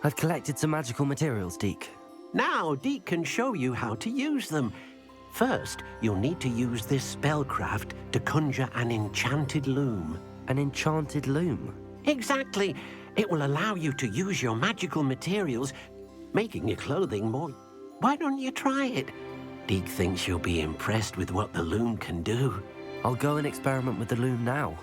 I've collected some magical materials, Deke. Now, Deke can show you how to use them. First, you'll need to use this spellcraft to conjure an enchanted loom. An enchanted loom? Exactly. It will allow you to use your magical materials, making your clothing more... Why don't you try it? Deke thinks you'll be impressed with what the loom can do. I'll go and experiment with the loom now.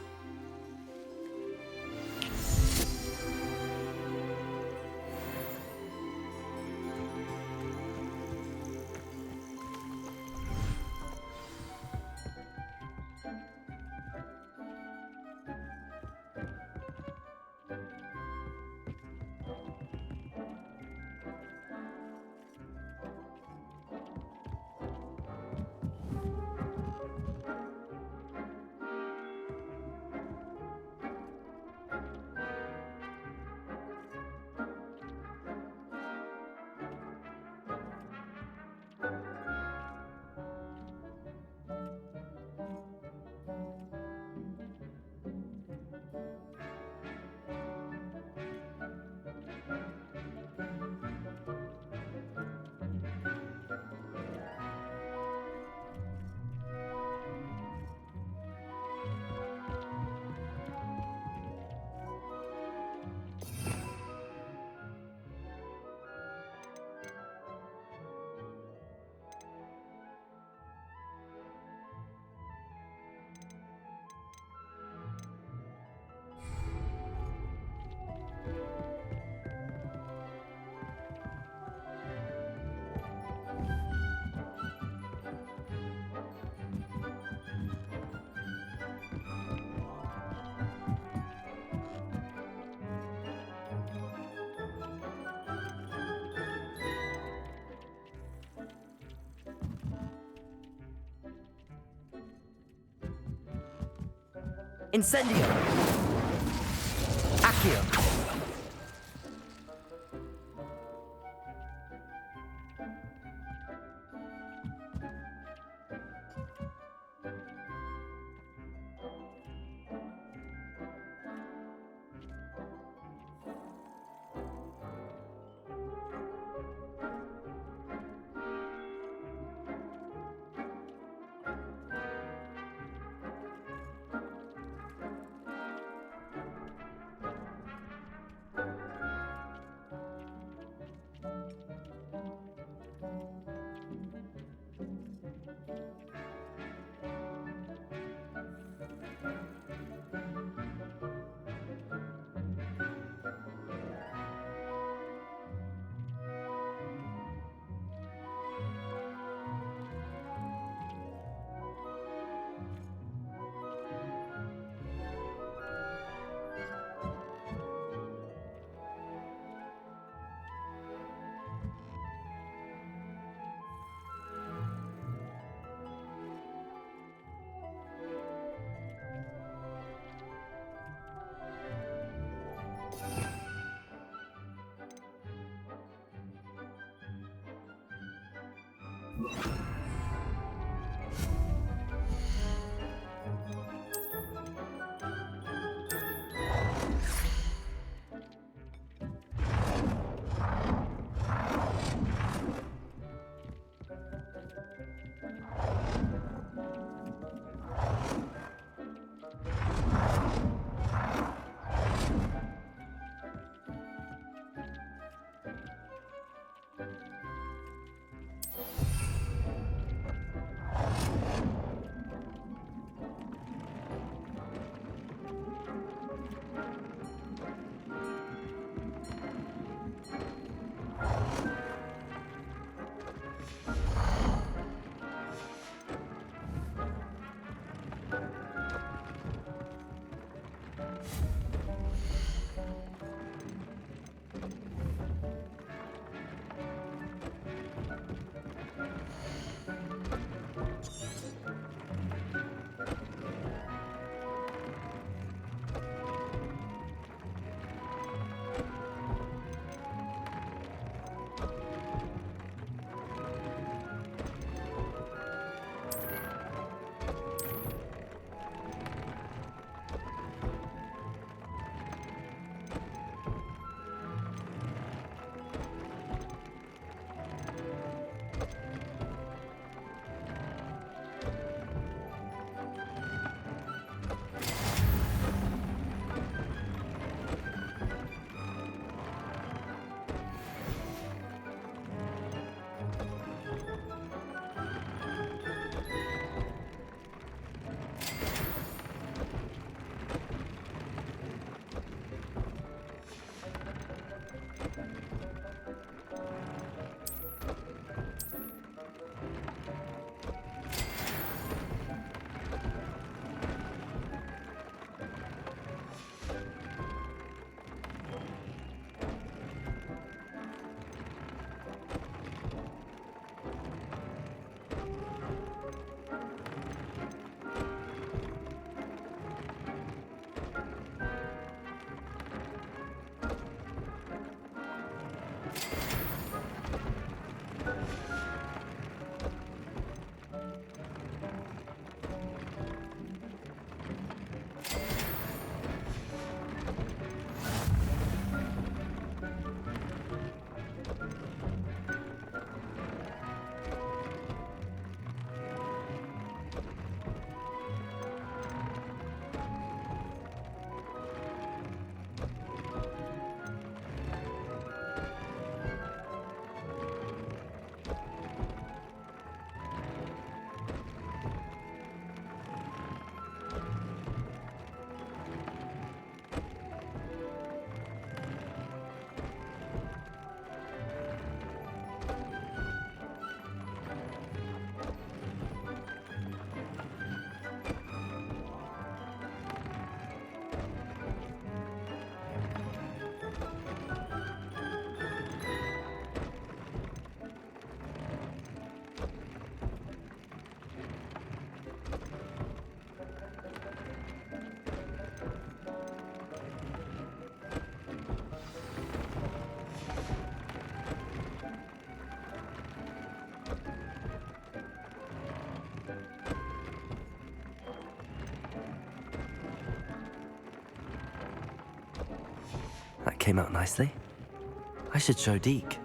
Incendio! Accio! came out nicely. I should show Deke.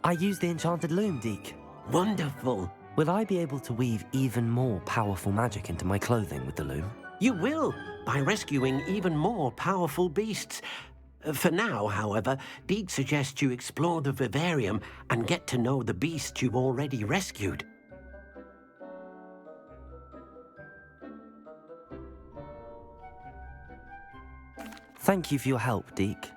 I used the enchanted loom, Deke. Wonderful. Will I be able to weave even more powerful magic into my clothing with the loom? You will, by rescuing even more powerful beasts. For now, however, Deke suggests you explore the vivarium and get to know the beasts you've already rescued. Thank you for your help, Deke.